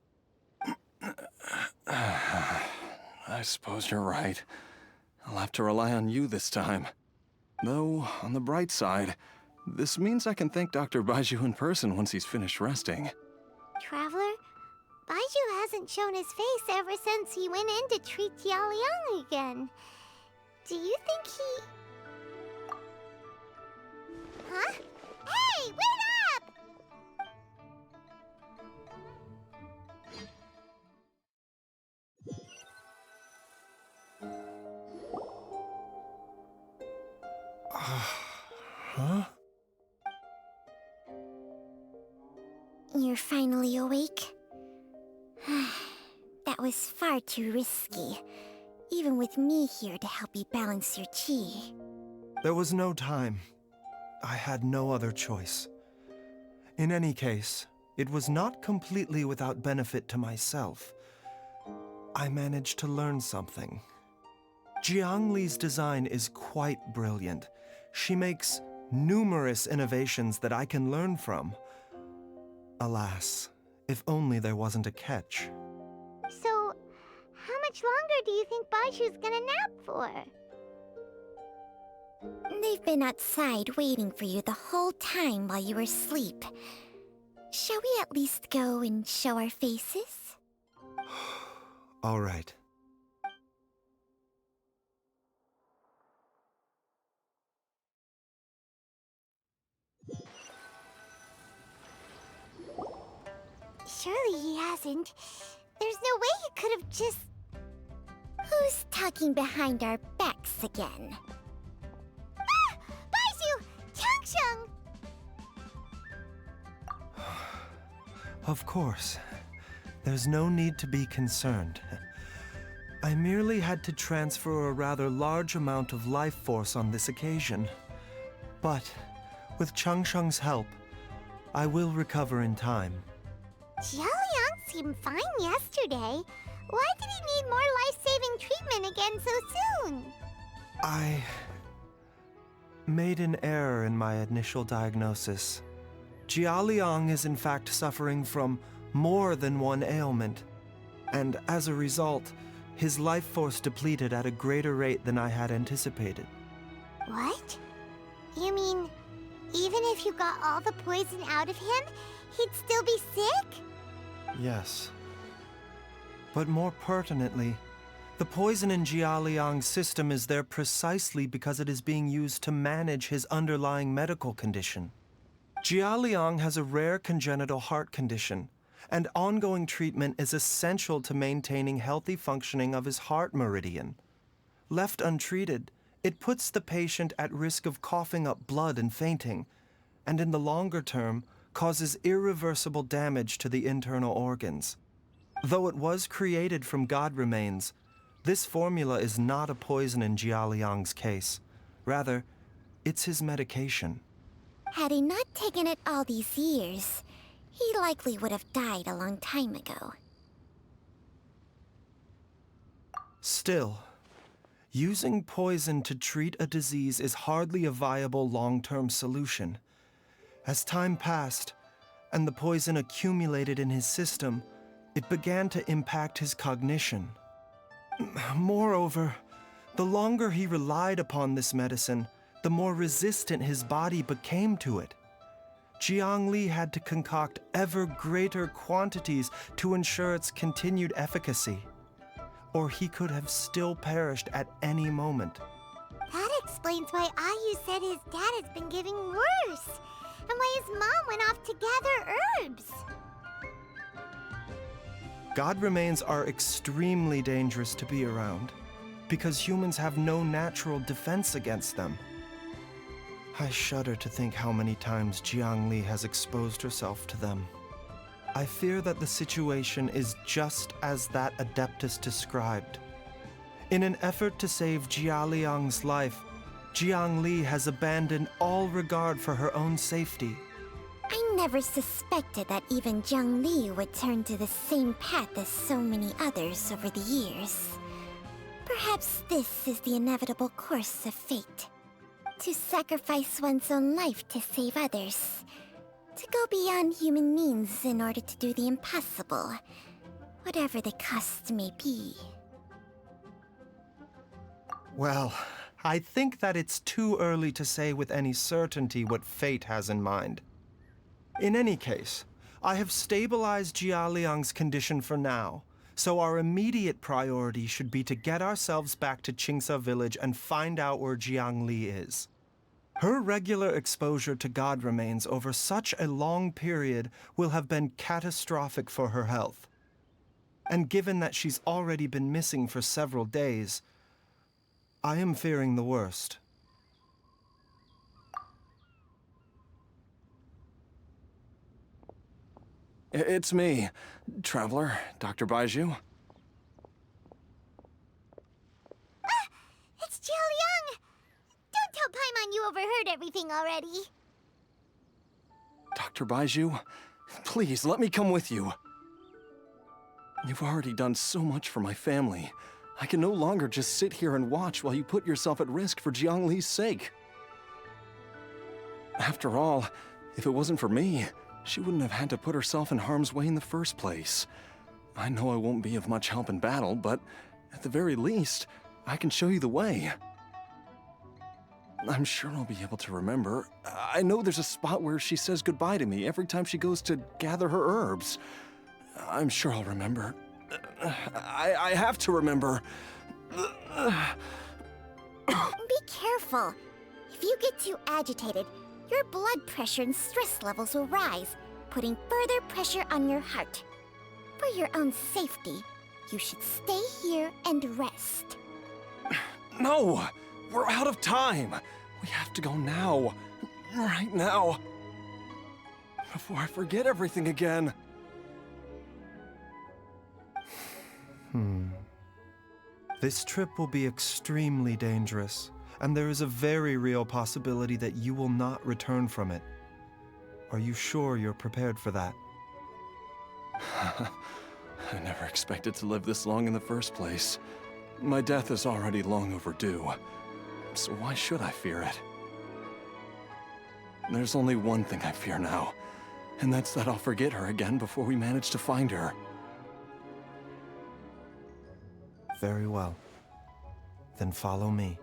I suppose you're right. I'll have to rely on you this time. Though, on the bright side, this means I can thank Dr. Baizhu in person once he's finished resting. Traveler, Baizhu hasn't shown his face ever since he went in to treat Jialiang again. Do you think he... Huh? Hey, wait up! You're finally awake? That was far too risky, even with me here to help you balance your chi. There was no time. I had no other choice. In any case, it was not completely without benefit to myself. I managed to learn something. Jiang Li's design is quite brilliant. She makes numerous innovations that I can learn from. Alas, if only there wasn't a catch. So, how much longer do you think Baizhu's gonna nap for? They've been outside waiting for you the whole time while you were asleep. Shall we at least go and show our faces? All right. Surely he hasn't. There's no way he could have just... Who's talking behind our backs again? Ah! Baizhu! Changsheng! Of course. There's no need to be concerned. I merely had to transfer a rather large amount of life force on this occasion. But, with Changsheng's help, I will recover in time. Jialiang seemed fine yesterday. Why did he need more life-saving treatment again so soon? I made an error in my initial diagnosis. Jialiang is in fact suffering from more than one ailment, and as a result, his life force depleted at a greater rate than I had anticipated. What? You mean, even if you got all the poison out of him, he'd still be sick? Yes. But more pertinently, the poison in Jialiang's system is there precisely because it is being used to manage his underlying medical condition. Jialiang has a rare congenital heart condition, and ongoing treatment is essential to maintaining healthy functioning of his heart meridian. Left untreated, it puts the patient at risk of coughing up blood and fainting, and in the longer term, causes irreversible damage to the internal organs. Though it was created from god remains, this formula is not a poison in Jialiang's case. Rather, it's his medication. Had he not taken it all these years, he likely would have died a long time ago. Still, using poison to treat a disease is hardly a viable long-term solution. As time passed, and the poison accumulated in his system, it began to impact his cognition. Moreover, the longer he relied upon this medicine, the more resistant his body became to it. Jiang Li had to concoct ever greater quantities to ensure its continued efficacy, or he could have still perished at any moment. That explains why Ayu said his dad has been getting worse, and why his mom went off to gather herbs. God remains are extremely dangerous to be around, because humans have no natural defense against them. I shudder to think how many times Jiang Li has exposed herself to them. I fear that the situation is just as that Adeptus described. In an effort to save Jialiang's life, Jiang Li has abandoned all regard for her own safety. I never suspected that even Jiang Li would turn to the same path as so many others over the years. Perhaps this is the inevitable course of fate. To sacrifice one's own life to save others. To go beyond human means in order to do the impossible, whatever the cost may be. Well, I think that it's too early to say with any certainty what fate has in mind. In any case, I have stabilized Jialiang's condition for now, so our immediate priority should be to get ourselves back to Qingsa village and find out where Jiang Li is. Her regular exposure to god remains over such a long period will have been catastrophic for her health. And given that she's already been missing for several days, I am fearing the worst. It's me, Traveler, Dr. Baizhu. Ah! It's Jiao. Don't tell Paimon you overheard everything already. Dr. Baizhu, please let me come with you. You've already done so much for my family. I can no longer just sit here and watch while you put yourself at risk for Jiangli's sake. After all, if it wasn't for me, she wouldn't have had to put herself in harm's way in the first place. I know I won't be of much help in battle, but at the very least, I can show you the way. I'm sure I'll be able to remember. I know there's a spot where she says goodbye to me every time she goes to gather her herbs. I'm sure I'll remember. I have to remember. Be careful. If you get too agitated, your blood pressure and stress levels will rise, putting further pressure on your heart. For your own safety, you should stay here and rest. No! We're out of time! We have to go now. Right now. Before I forget everything again. This trip will be extremely dangerous, and there is a very real possibility that you will not return from it. Are you sure you're prepared for that? I never expected to live this long in the first place. My death is already long overdue, so why should I fear it? There's only one thing I fear now, and that's that I'll forget her again before we manage to find her. Very well. Then follow me.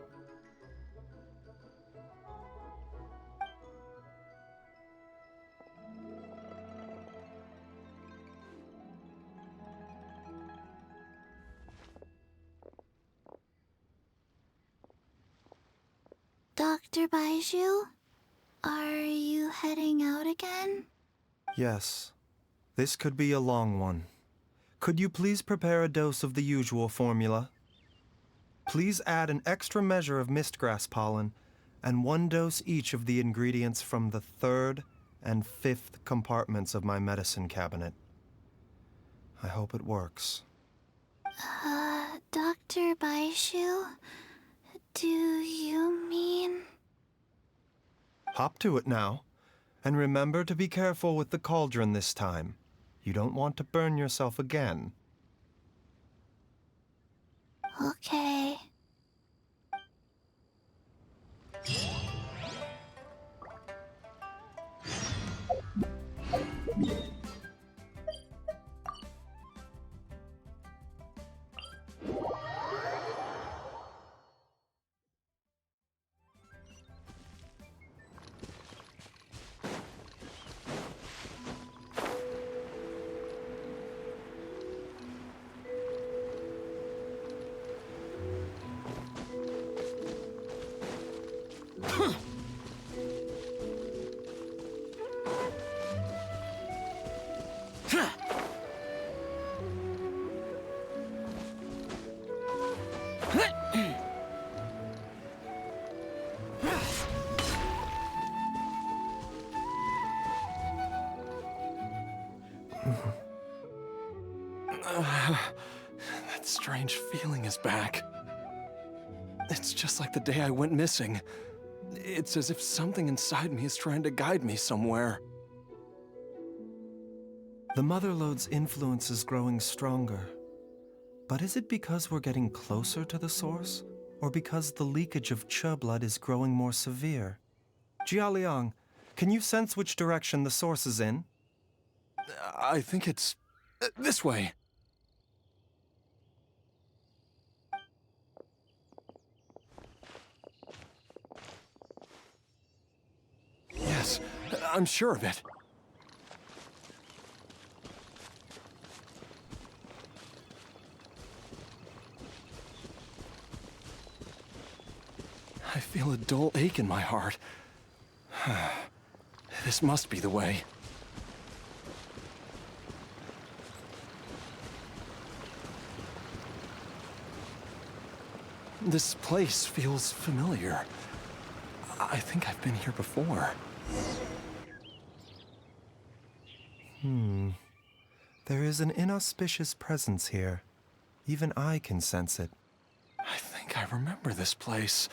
Dr. Baizhu, are you heading out again? Yes. This could be a long one. Could you please prepare a dose of the usual formula? Please add an extra measure of mistgrass pollen and 1 dose each of the ingredients from the 3rd and 5th compartments of my medicine cabinet. I hope it works. Dr. Baizhu, do you mean... Hop to it now, and remember to be careful with the cauldron this time. You don't want to burn yourself again. Okay. That strange feeling is back. It's just like the day I went missing. It's as if something inside me is trying to guide me somewhere. The Mother Lode's influence is growing stronger. But is it because we're getting closer to the source? Or because the leakage of Che blood is growing more severe? Jialiang, can you sense which direction the source is in? I think it's... this way. Yes, I'm sure of it. I feel a dull ache in my heart. This must be the way. This place feels familiar. I think I've been here before. There is an inauspicious presence here. Even I can sense it. I think I remember this place.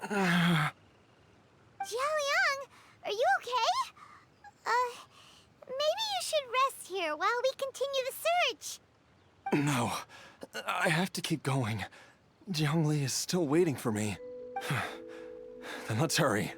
Jiaoliang, are you okay? Maybe you should rest here while we continue the search. No, I have to keep going. Jiangli is still waiting for me. Then let's hurry.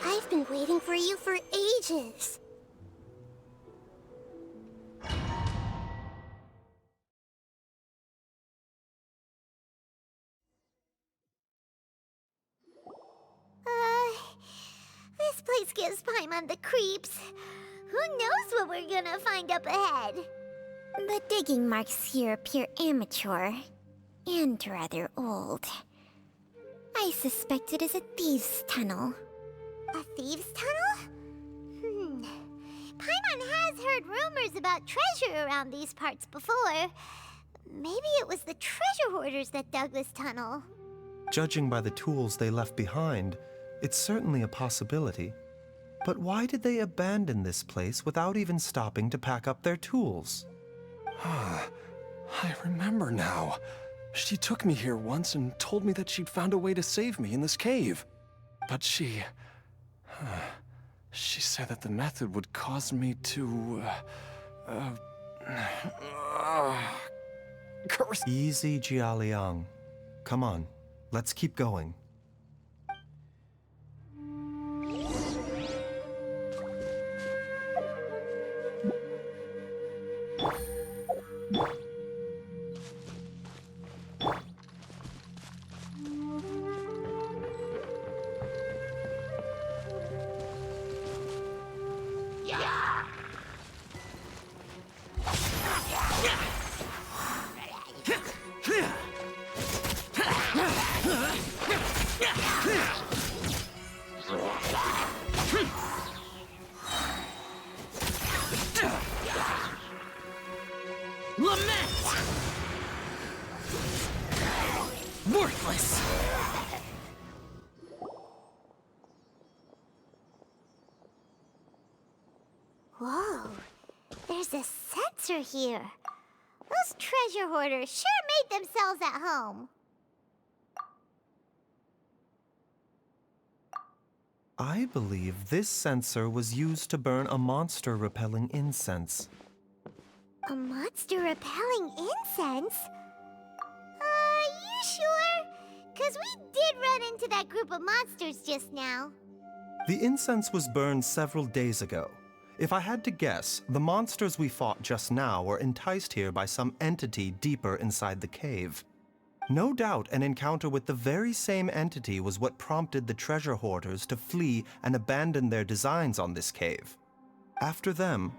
I've been waiting for you for ages. This place gives Paimon the creeps. Who knows what we're gonna find up ahead? The digging marks here appear amateur and rather old. I suspect it is a thieves' tunnel. A thieves' tunnel? Paimon has heard rumors about treasure around these parts before. Maybe it was the treasure hoarders that dug this tunnel. Judging by the tools they left behind, it's certainly a possibility. But why did they abandon this place without even stopping to pack up their tools? I remember now. She took me here once and told me that she'd found a way to save me in this cave. But she said that the method would cause me to, curse. Easy, Jiaoliang. Come on, let's keep going. Worthless! Whoa, there's a sensor here. Those treasure hoarders sure made themselves at home. I believe this sensor was used to burn a monster-repelling incense. A monster repelling incense? You sure? 'Cause we did run into that group of monsters just now. The incense was burned several days ago. If I had to guess, the monsters we fought just now were enticed here by some entity deeper inside the cave. No doubt an encounter with the very same entity was what prompted the treasure hoarders to flee and abandon their designs on this cave. After them,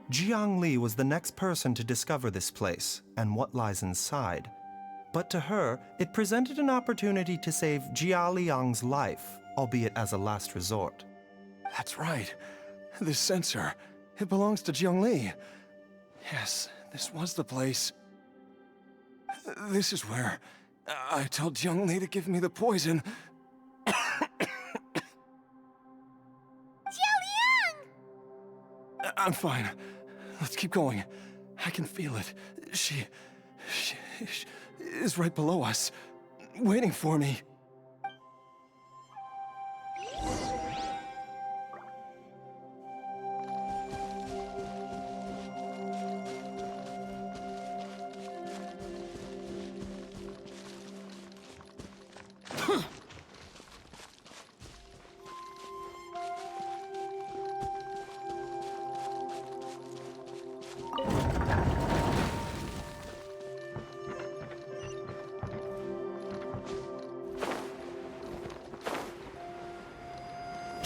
Jiangli was the next person to discover this place and what lies inside. But to her, it presented an opportunity to save Jiaoliang's life, albeit as a last resort. That's right. This sensor, it belongs to Jiangli. Yes, this was the place. This is where I told Jiangli to give me the poison. Jiaoliang! I'm fine. Let's keep going. I can feel it. She is right below us, waiting for me.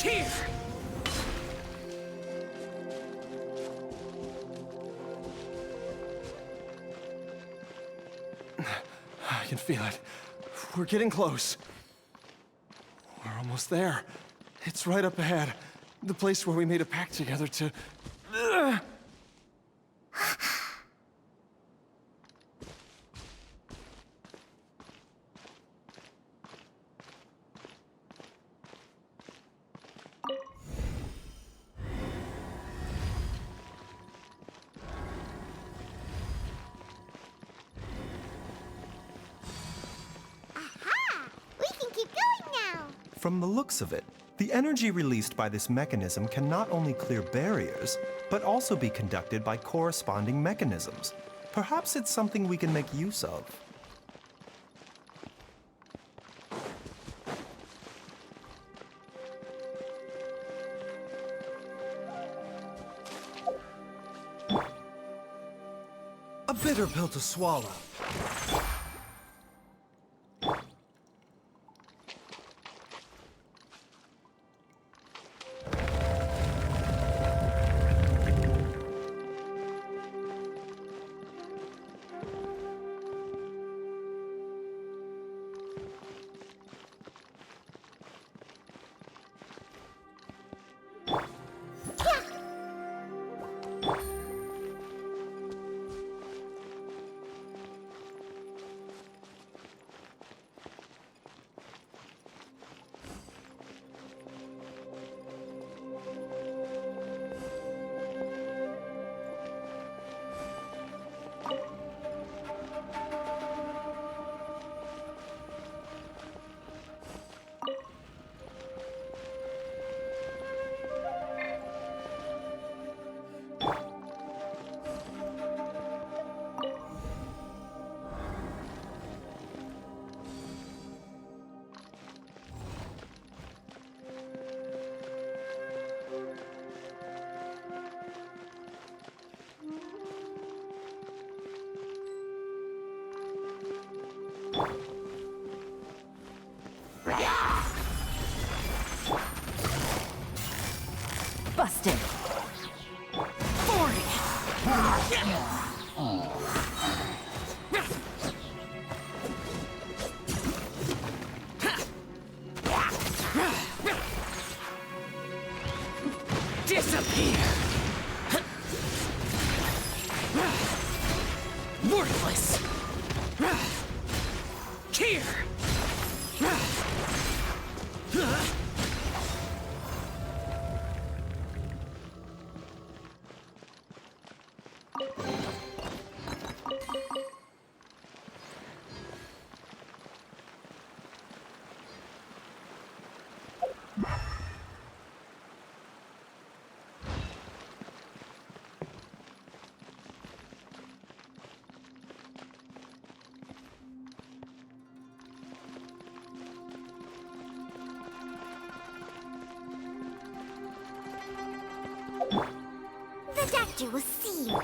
Here! I can feel it. We're getting close. We're almost there. It's right up ahead. The place where we made a pact together to... Aha! We can keep going now! From the looks of it, the energy released by this mechanism can not only clear barriers, but also be conducted by corresponding mechanisms. Perhaps it's something we can make use of. A bitter pill to swallow. Busted. 40. Disappear! Worthless! Here! The doctor will see you.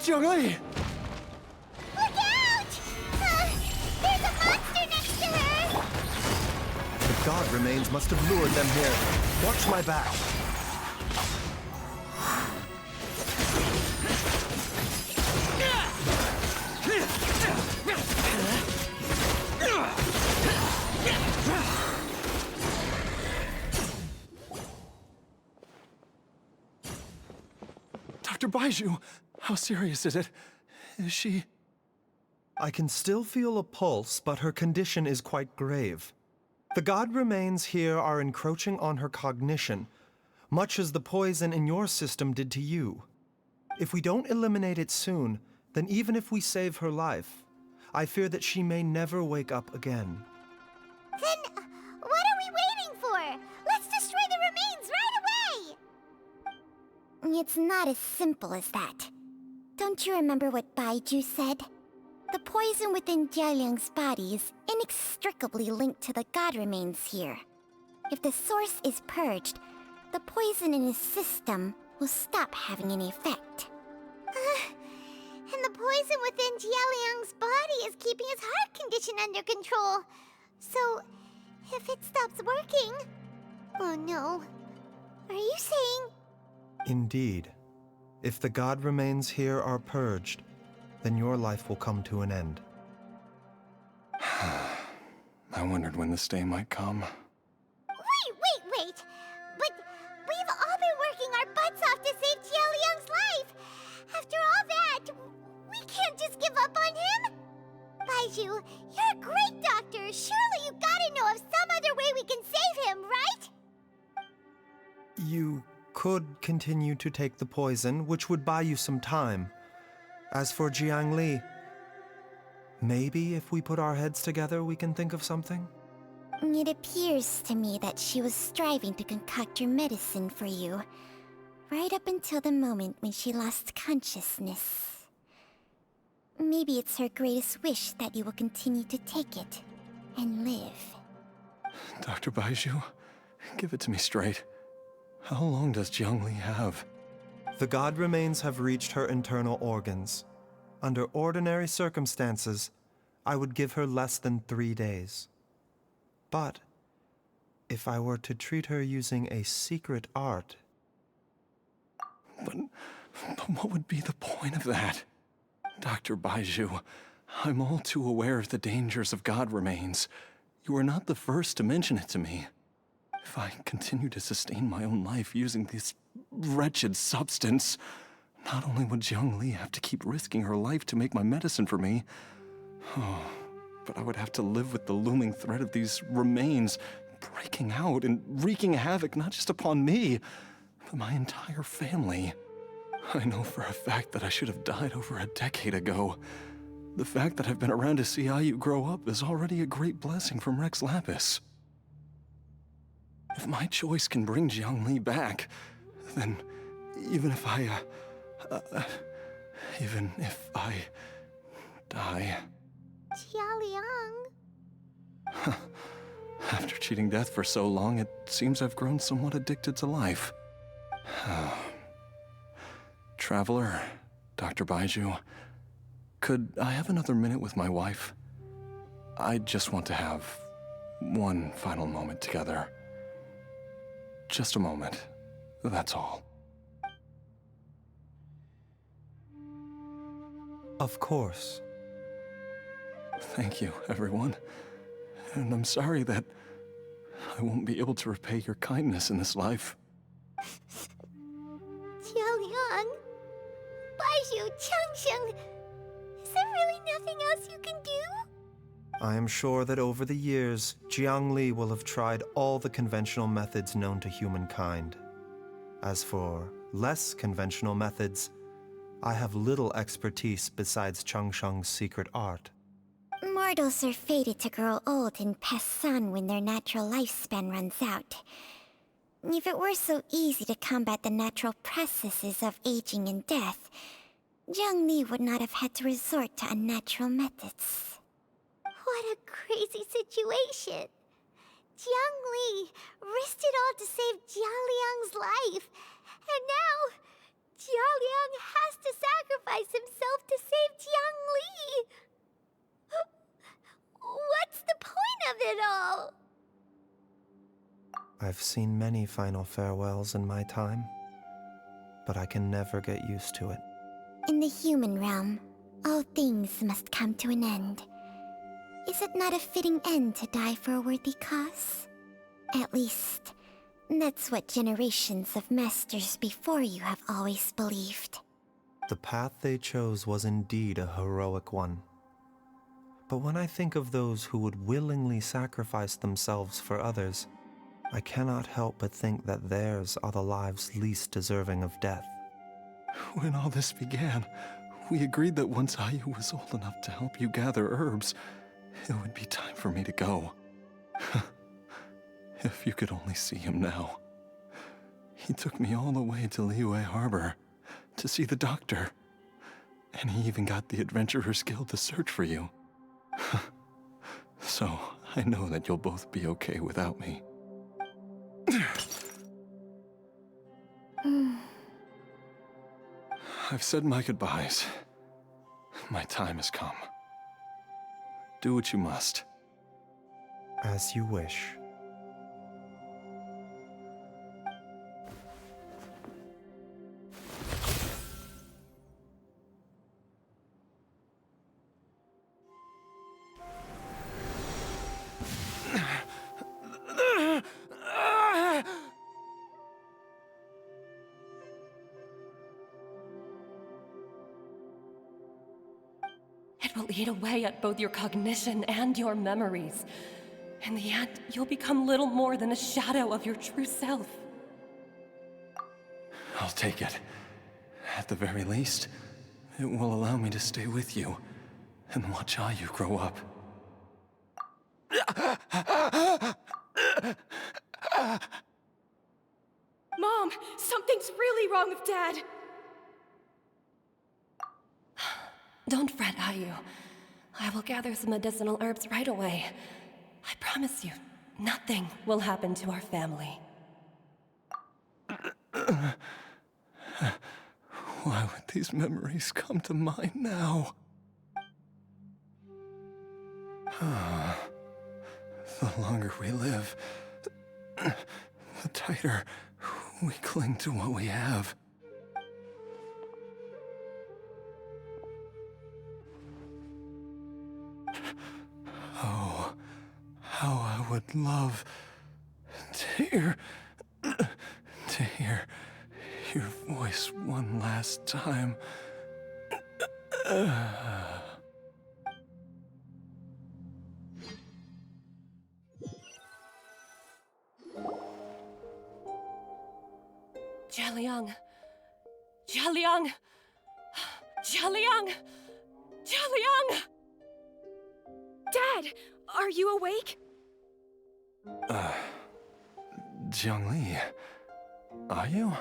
Jiangli! Look out! There's a monster next to her! The god remains must have lured them here. Watch my back. Dr. Baizhu, how serious is it? Is she... I can still feel a pulse, but her condition is quite grave. The god remains here are encroaching on her cognition, much as the poison in your system did to you. If we don't eliminate it soon, then even if we save her life, I fear that she may never wake up again. Then what are we waiting for? Let's destroy the remains right away! It's not as simple as that. Don't you remember what Baizhu said? The poison within Jialiang's body is inextricably linked to the god remains here. If the source is purged, the poison in his system will stop having any effect. And the poison within Jialiang's body is keeping his heart condition under control. So, if it stops working... Oh no. Are you saying... Indeed. If the god remains here are purged, then your life will come to an end. I wondered when this day might come. Wait! But we've all been working our butts off to save Jialiang's life! After all that, we can't just give up on him! Baizhu, you're a great doctor! Surely you gotta know of some other way we can save him, right? You could continue to take the poison, which would buy you some time. As for Jiangli, maybe if we put our heads together, we can think of something? It appears to me that she was striving to concoct your medicine for you, right up until the moment when she lost consciousness. Maybe it's her greatest wish that you will continue to take it and live. Dr. Baizhu, give it to me straight. How long does Jiangli have? The god remains have reached her internal organs. Under ordinary circumstances, I would give her less than 3 days. But if I were to treat her using a secret art... But what would be the point of that? Dr. Baizhu, I'm all too aware of the dangers of god remains. You are not the first to mention it to me. If I continue to sustain my own life using this wretched substance, not only would Jiangli have to keep risking her life to make my medicine for me, but I would have to live with the looming threat of these remains breaking out and wreaking havoc not just upon me, but my entire family. I know for a fact that I should have died over a decade ago. The fact that I've been around to see Ayu grow up is already a great blessing from Rex Lapis. If my choice can bring Jiangli back, then even if I die... Jialiang... After cheating death for so long, it seems I've grown somewhat addicted to life. Traveler, Dr. Baizhu, could I have another minute with my wife? I just want to have one final moment together. Just a moment, that's all. Of course. Thank you, everyone. And I'm sorry that I won't be able to repay your kindness in this life. Jialiang, Baizhu, Changsheng, is there really nothing else you can do? I am sure that over the years, Jiangli will have tried all the conventional methods known to humankind. As for less conventional methods, I have little expertise besides Changsheng's secret art. Mortals are fated to grow old and pass on when their natural lifespan runs out. If it were so easy to combat the natural processes of aging and death, Jiangli would not have had to resort to unnatural methods. What a crazy situation! Jiangli risked it all to save Jialiang's life, and now Jialiang has to sacrifice himself to save Jiangli! What's the point of it all? I've seen many final farewells in my time, but I can never get used to it. In the human realm, all things must come to an end. Is it not a fitting end to die for a worthy cause? At least, that's what generations of masters before you have always believed. The path they chose was indeed a heroic one. But when I think of those who would willingly sacrifice themselves for others, I cannot help but think that theirs are the lives least deserving of death. When all this began, we agreed that once Ayu was old enough to help you gather herbs, it would be time for me to go. If you could only see him now. He took me all the way to Liyue Harbor to see the doctor. And he even got the Adventurers Guild to search for you. So, I know that you'll both be okay without me. I've said my goodbyes. My time has come. Do what you must. As you wish. It will eat away at both your cognition and your memories. In the end, you'll become little more than a shadow of your true self. I'll take it. At the very least, it will allow me to stay with you and watch Ayu grow up. Mom, something's really wrong with Dad. Don't fret, Ayu. I will gather some medicinal herbs right away. I promise you, nothing will happen to our family. Why would these memories come to mind now? The longer we live, the tighter we cling to what we have. Oh, how I would love to hear your voice one last time. Jialiang! Jialiang! Jialiang! Jialiang! Dad, are you awake? Jiangli, are you?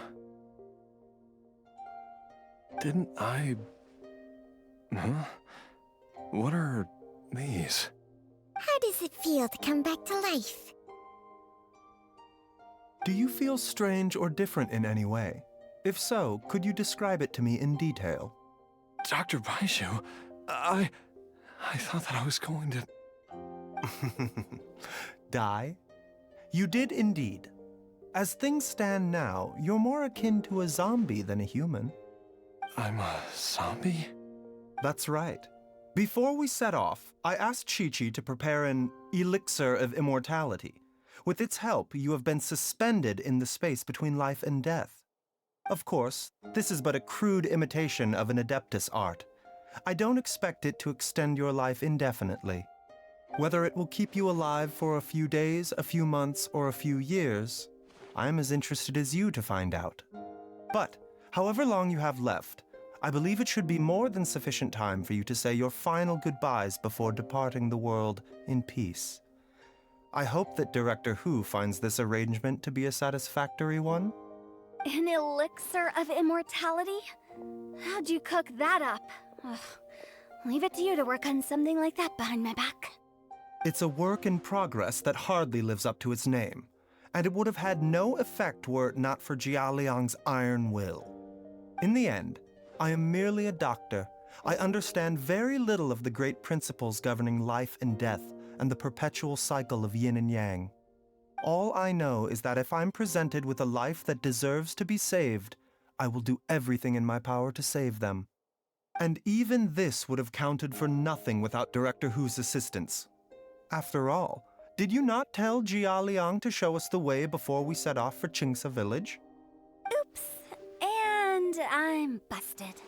Didn't I... Huh? What are these? How does it feel to come back to life? Do you feel strange or different in any way? If so, could you describe it to me in detail? Dr. Baizhu, I thought that I was going to... Die? You did indeed. As things stand now, you're more akin to a zombie than a human. I'm a zombie? That's right. Before we set off, I asked Chi-Chi to prepare an elixir of immortality. With its help, you have been suspended in the space between life and death. Of course, this is but a crude imitation of an Adeptus art. I don't expect it to extend your life indefinitely. Whether it will keep you alive for a few days, a few months, or a few years, I am as interested as you to find out. But, however long you have left, I believe it should be more than sufficient time for you to say your final goodbyes before departing the world in peace. I hope that Director Hu finds this arrangement to be a satisfactory one. An elixir of immortality? How'd you cook that up? Ugh. Leave it to you to work on something like that behind my back. It's a work in progress that hardly lives up to its name, and it would have had no effect were it not for Jia Liang's iron will. In the end, I am merely a doctor. I understand very little of the great principles governing life and death and the perpetual cycle of yin and yang. All I know is that if I'm presented with a life that deserves to be saved, I will do everything in my power to save them. And even this would have counted for nothing without Director Hu's assistance. After all, did you not tell Jia Liang to show us the way before we set off for Qingce village? Oops. And I'm busted.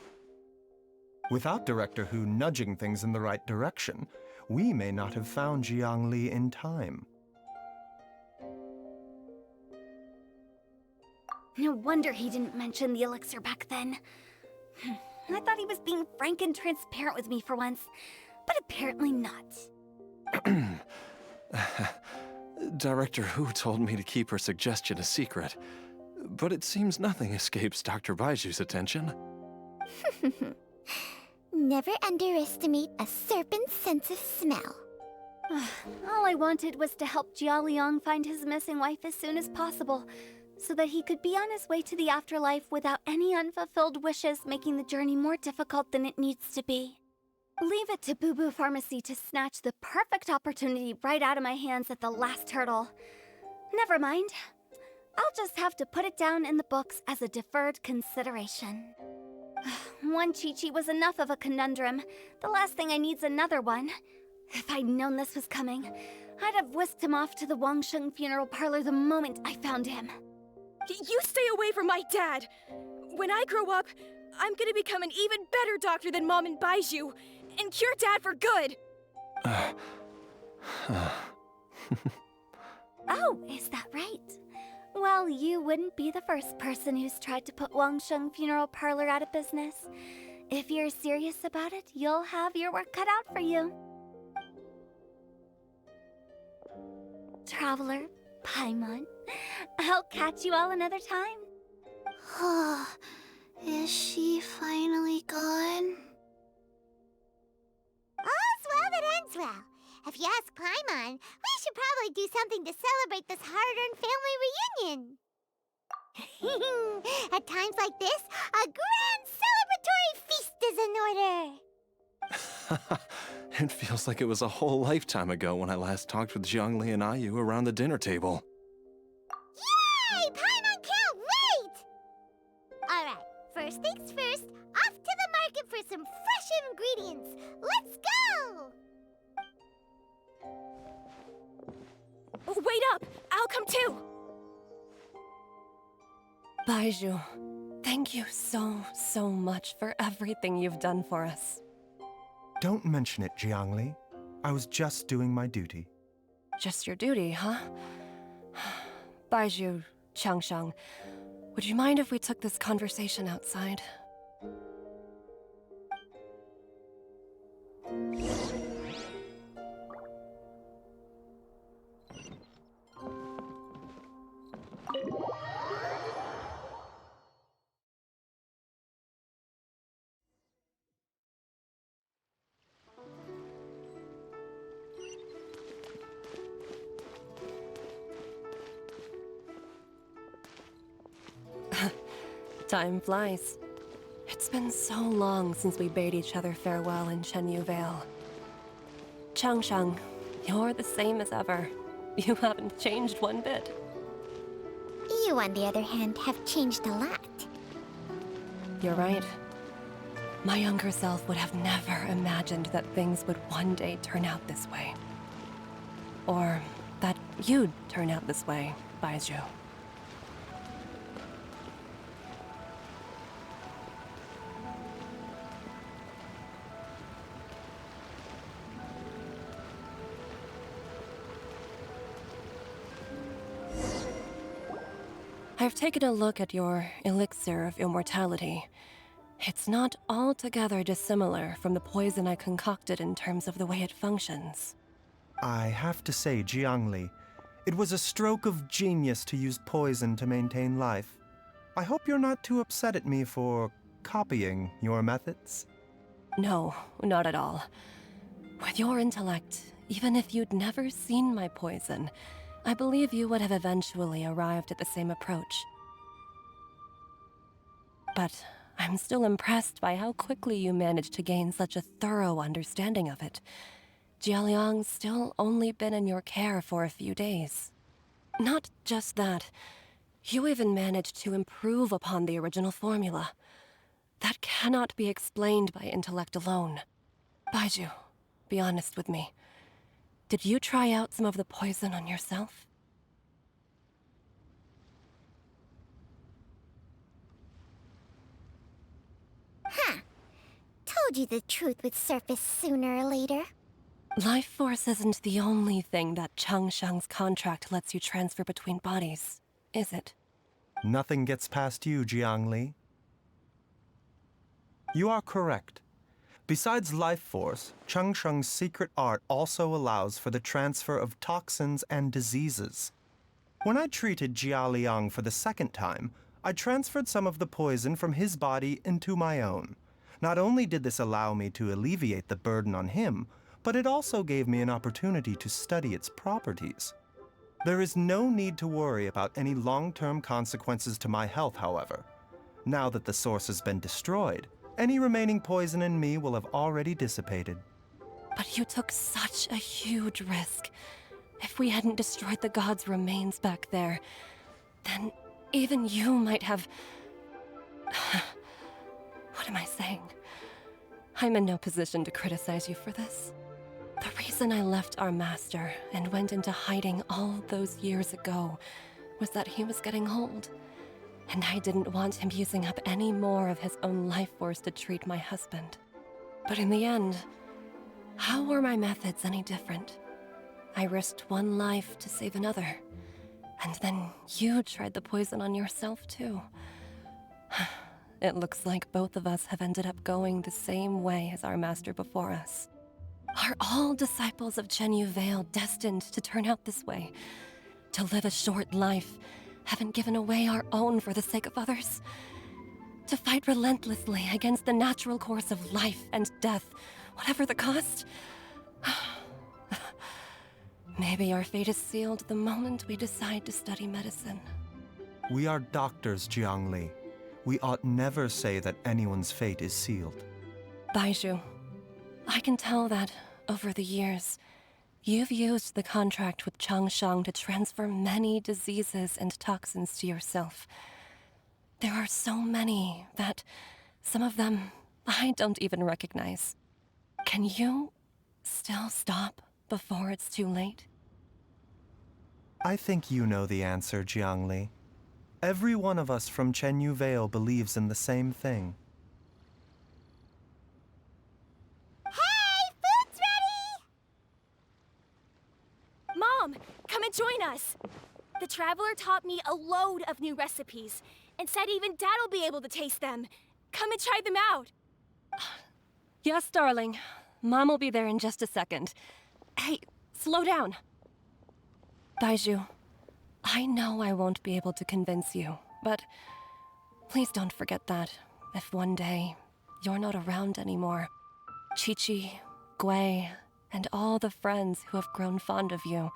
Without Director Hu nudging things in the right direction, we may not have found Jiangli in time. No wonder he didn't mention the elixir back then. I thought he was being frank and transparent with me for once, but apparently not. Director Hu told me to keep her suggestion a secret, but it seems nothing escapes Dr. Baizhu's attention. Never underestimate a serpent's sense of smell. All I wanted was to help Jia Liang find his missing wife as soon as possible, so that he could be on his way to the afterlife without any unfulfilled wishes making the journey more difficult than it needs to be. Leave it to Boo Boo Pharmacy to snatch the perfect opportunity right out of my hands at the last hurdle. Never mind. I'll just have to put it down in the books as a deferred consideration. One Chi-Chi was enough of a conundrum. The last thing I need's another one. If I'd known this was coming, I'd have whisked him off to the Wangsheng funeral parlor the moment I found him. You stay away from my dad! When I grow up, I'm gonna become an even better doctor than Mom and Baizhu, and cure Dad for good! Oh, is that right? Well, you wouldn't be the first person who's tried to put Wangsheng Funeral Parlor out of business. If you're serious about it, you'll have your work cut out for you. Traveler, Paimon, I'll catch you all another time. Oh, is she finally gone? All's well that ends well. If you ask Paimon, we should probably do something to celebrate this hard-earned family reunion. At times like this, a grand celebratory feast is in order. It feels like it was a whole lifetime ago when I last talked with Zhongli and Ayu around the dinner table. Yay! Paimon can't wait! Alright, first things first, off to the market for some fresh ingredients. Let's go! Wait up! I'll come too! Baizhu, thank you so much for everything you've done for us. Don't mention it, Jiangli. I was just doing my duty. Just your duty, huh? Baizhu, Changsheng, would you mind if we took this conversation outside? Time flies. It's been so long since we bade each other farewell in Chenyu Vale. Changsheng, you're the same as ever. You haven't changed one bit. You, on the other hand, have changed a lot. You're right. My younger self would have never imagined that things would one day turn out this way. Or that you'd turn out this way, Baizhu. I've taken a look at your elixir of immortality. It's not altogether dissimilar from the poison I concocted in terms of the way it functions. I have to say, Jiangli, it was a stroke of genius to use poison to maintain life. I hope you're not too upset at me for copying your methods. No, not at all. With your intellect, even if you'd never seen my poison, I believe you would have eventually arrived at the same approach. But I'm still impressed by how quickly you managed to gain such a thorough understanding of it. Jialiang's still only been in your care for a few days. Not just that, you even managed to improve upon the original formula. That cannot be explained by intellect alone. Baizhu, be honest with me. Did you try out some of the poison on yourself? Huh. Told you the truth would surface sooner or later. Life force isn't the only thing that Changsheng's contract lets you transfer between bodies, is it? Nothing gets past you, Jiangli. You are correct. Besides life force, Changsheng's secret art also allows for the transfer of toxins and diseases. When I treated Jia Liang for the second time, I transferred some of the poison from his body into my own. Not only did this allow me to alleviate the burden on him, but it also gave me an opportunity to study its properties. There is no need to worry about any long-term consequences to my health, however. Now that the source has been destroyed, any remaining poison in me will have already dissipated. But you took such a huge risk. If we hadn't destroyed the god's remains back there, then even you might have... What am I saying? I'm in no position to criticize you for this. The reason I left our master and went into hiding all those years ago was that he was getting old. And I didn't want him using up any more of his own life force to treat my husband. But in the end, how were my methods any different? I risked one life to save another. And then you tried the poison on yourself too. It looks like both of us have ended up going the same way as our master before us. Are all disciples of Chenyu Vale destined to turn out this way? To live a short life, having given away our own for the sake of others? To fight relentlessly against the natural course of life and death, whatever the cost? Maybe our fate is sealed the moment we decide to study medicine. We are doctors, Jiangli. We ought never say that anyone's fate is sealed. Baizhu, I can tell that, over the years, you've used the contract with Changsheng to transfer many diseases and toxins to yourself. There are so many that, some of them, I don't even recognize. Can you still stop before it's too late? I think you know the answer, Jiangli. Every one of us from Chenyu Vale believes in the same thing. Hey, food's ready! Mom, come and join us. The Traveler taught me a load of new recipes and said even Dad'll be able to taste them. Come and try them out. Yes, darling. Mom will be there in just a second. Hey, slow down. Baizhu, I know I won't be able to convince you, but please don't forget that if one day you're not around anymore, Chi-Chi, Gui, and all the friends who have grown fond of you,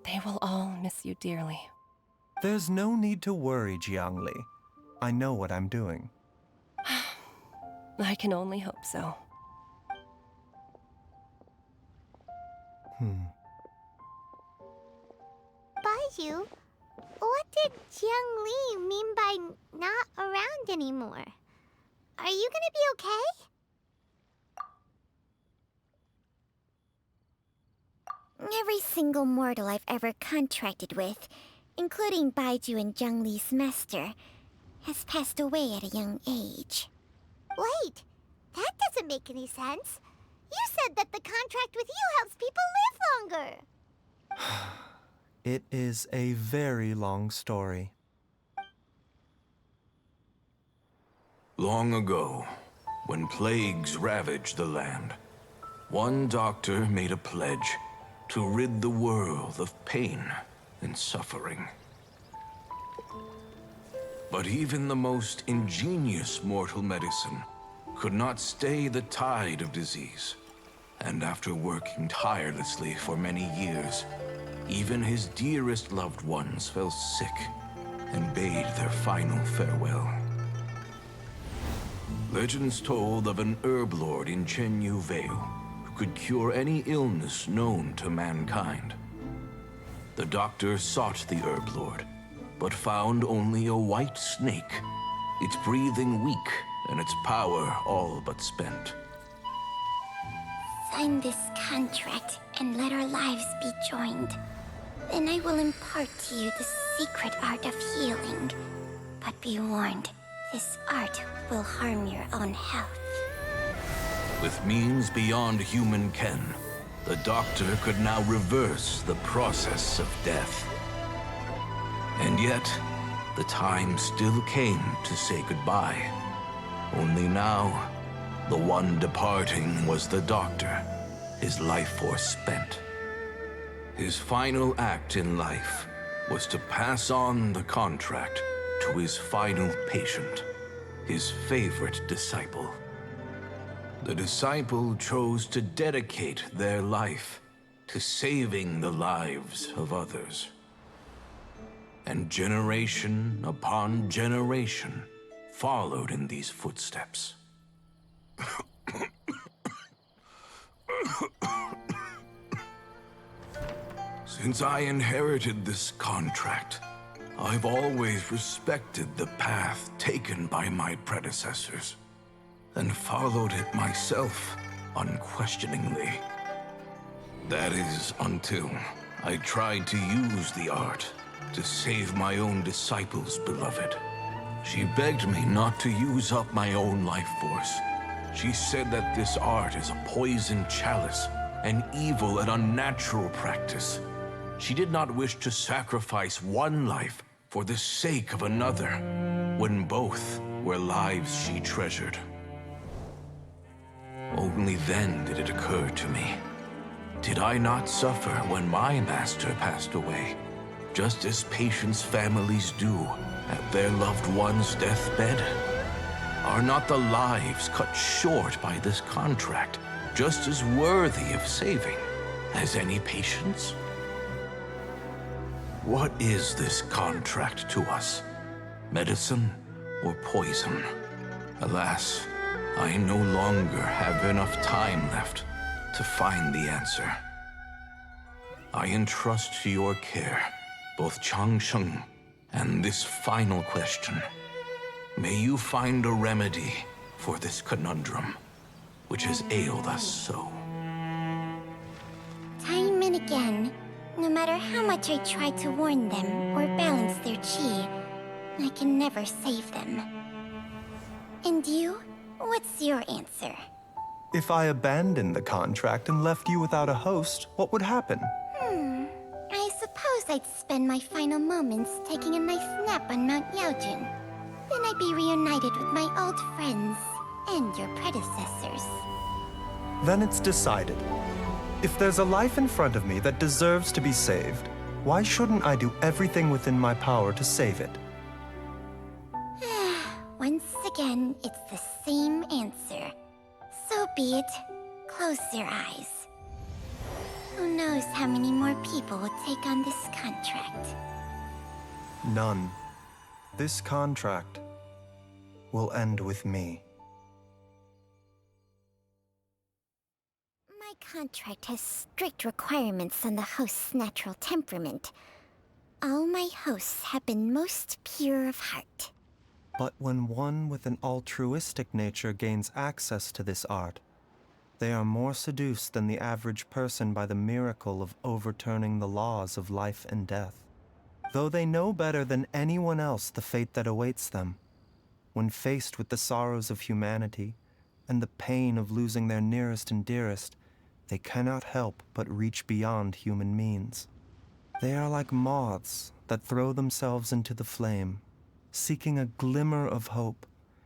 they will all miss you dearly. There's no need to worry, Jiangli. I know what I'm doing. I can only hope so. Baizhu, what did Jiang Li mean by not around anymore? Are you gonna be okay? Every single mortal I've ever contracted with, including Baizhu and Jiang Li's master, has passed away at a young age. Wait, that doesn't make any sense. You said that the contract with you helps people live longer. It is a very long story. Long ago, when plagues ravaged the land, one doctor made a pledge to rid the world of pain and suffering. But even the most ingenious mortal medicine could not stay the tide of disease. And after working tirelessly for many years, even his dearest loved ones fell sick and bade their final farewell. Legends told of an herb lord in Chenyu Vale who could cure any illness known to mankind. The doctor sought the herb lord, but found only a white snake, its breathing weak and its power all but spent. Sign this contract and let our lives be joined. Then I will impart to you the secret art of healing. But be warned, this art will harm your own health. With means beyond human ken, the doctor could now reverse the process of death. And yet, the time still came to say goodbye. Only now, the one departing was the doctor, his life force spent. His final act in life was to pass on the contract to his final patient, his favorite disciple. The disciple chose to dedicate their life to saving the lives of others. And generation upon generation followed in these footsteps. Since I inherited this contract, I've always respected the path taken by my predecessors, and followed it myself unquestioningly. That is until I tried to use the art to save my own disciple's beloved. She begged me not to use up my own life force. She said that this art is a poison chalice, an evil and unnatural practice. She did not wish to sacrifice one life for the sake of another, when both were lives she treasured. Only then did it occur to me. Did I not suffer when my master passed away, just as patients' families do at their loved one's deathbed? Are not the lives cut short by this contract just as worthy of saving as any patients? What is this contract to us? Medicine or poison? Alas, I no longer have enough time left to find the answer. I entrust to your care both Changsheng and this final question. May you find a remedy for this conundrum, which has ailed us so. Time and again, no matter how much I try to warn them or balance their chi, I can never save them. And you? What's your answer? If I abandoned the contract and left you without a host, what would happen? I suppose I'd spend my final moments taking a nice nap on Mount Yaojun. Then I'd be reunited with my old friends and your predecessors. Then it's decided. If there's a life in front of me that deserves to be saved, why shouldn't I do everything within my power to save it? Once again, it's the same answer. So be it. Close your eyes. Who knows how many more people will take on this contract? None. This contract will end with me. My contract has strict requirements on the host's natural temperament. All my hosts have been most pure of heart. But when one with an altruistic nature gains access to this art, they are more seduced than the average person by the miracle of overturning the laws of life and death. Though they know better than anyone else the fate that awaits them, when faced with the sorrows of humanity and the pain of losing their nearest and dearest, they cannot help but reach beyond human means. They are like moths that throw themselves into the flame, seeking a glimmer of hope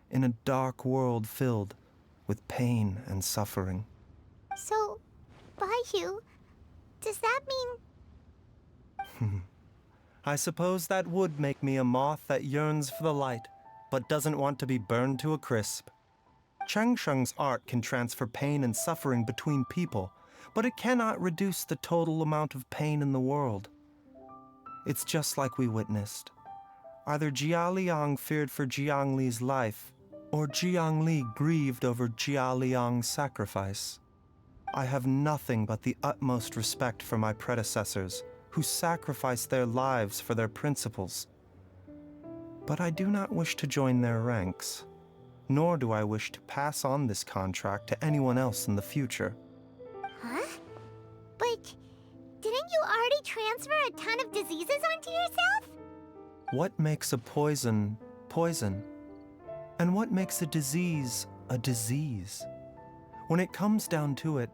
in a dark world filled with pain and suffering. So, Baizhu, does that mean... I suppose that would make me a moth that yearns for the light, but doesn't want to be burned to a crisp. Changsheng's art can transfer pain and suffering between people, but it cannot reduce the total amount of pain in the world. It's just like we witnessed. Either Jia Liang feared for Jiang Li's life, or Jiang Li grieved over Jia Liang's sacrifice. I have nothing but the utmost respect for my predecessors, who sacrificed their lives for their principles. But I do not wish to join their ranks, nor do I wish to pass on this contract to anyone else in the future. Huh? But didn't you already transfer a ton of diseases onto yourself? What makes a poison, poison? And what makes a disease, a disease? When it comes down to it,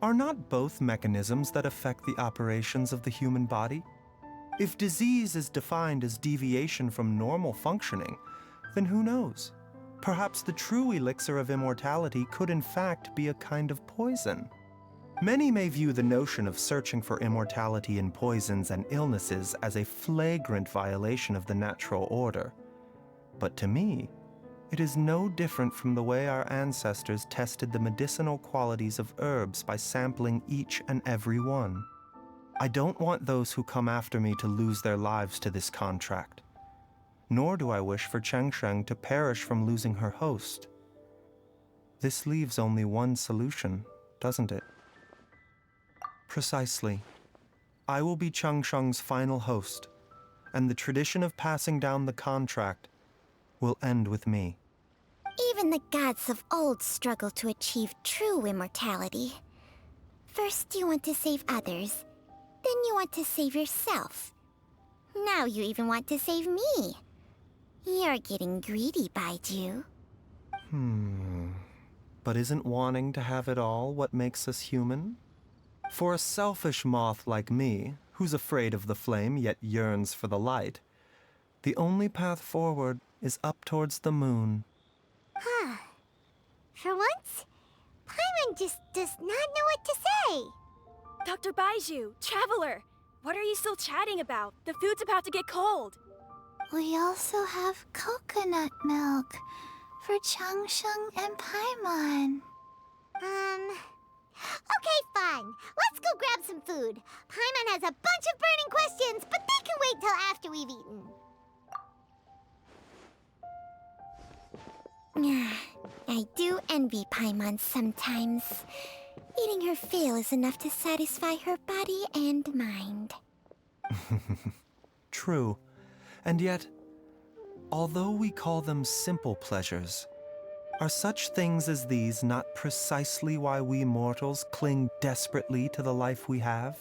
are not both mechanisms that affect the operations of the human body? If disease is defined as deviation from normal functioning, then who knows? Perhaps the true elixir of immortality could in fact be a kind of poison. Many may view the notion of searching for immortality in poisons and illnesses as a flagrant violation of the natural order. But to me, it is no different from the way our ancestors tested the medicinal qualities of herbs by sampling each and every one. I don't want those who come after me to lose their lives to this contract. Nor do I wish for Changsheng to perish from losing her host. This leaves only one solution, doesn't it? Precisely. I will be Changsheng's final host, and the tradition of passing down the contract will end with me. Even the gods of old struggle to achieve true immortality. First you want to save others, then you want to save yourself. Now you even want to save me. You're getting greedy, Baizhu. But isn't wanting to have it all what makes us human? For a selfish moth like me, who's afraid of the flame yet yearns for the light, the only path forward is up towards the moon. For once, Paimon just does not know what to say. Dr. Baizhu, Traveler, what are you still chatting about? The food's about to get cold. We also have coconut milk for Changsheng and Paimon. Okay, fine. Let's go grab some food. Paimon has a bunch of burning questions, but they can wait till after we've eaten. I do envy Paimon sometimes. Eating her fill is enough to satisfy her body and mind. True. And yet, although we call them simple pleasures, are such things as these not precisely why we mortals cling desperately to the life we have?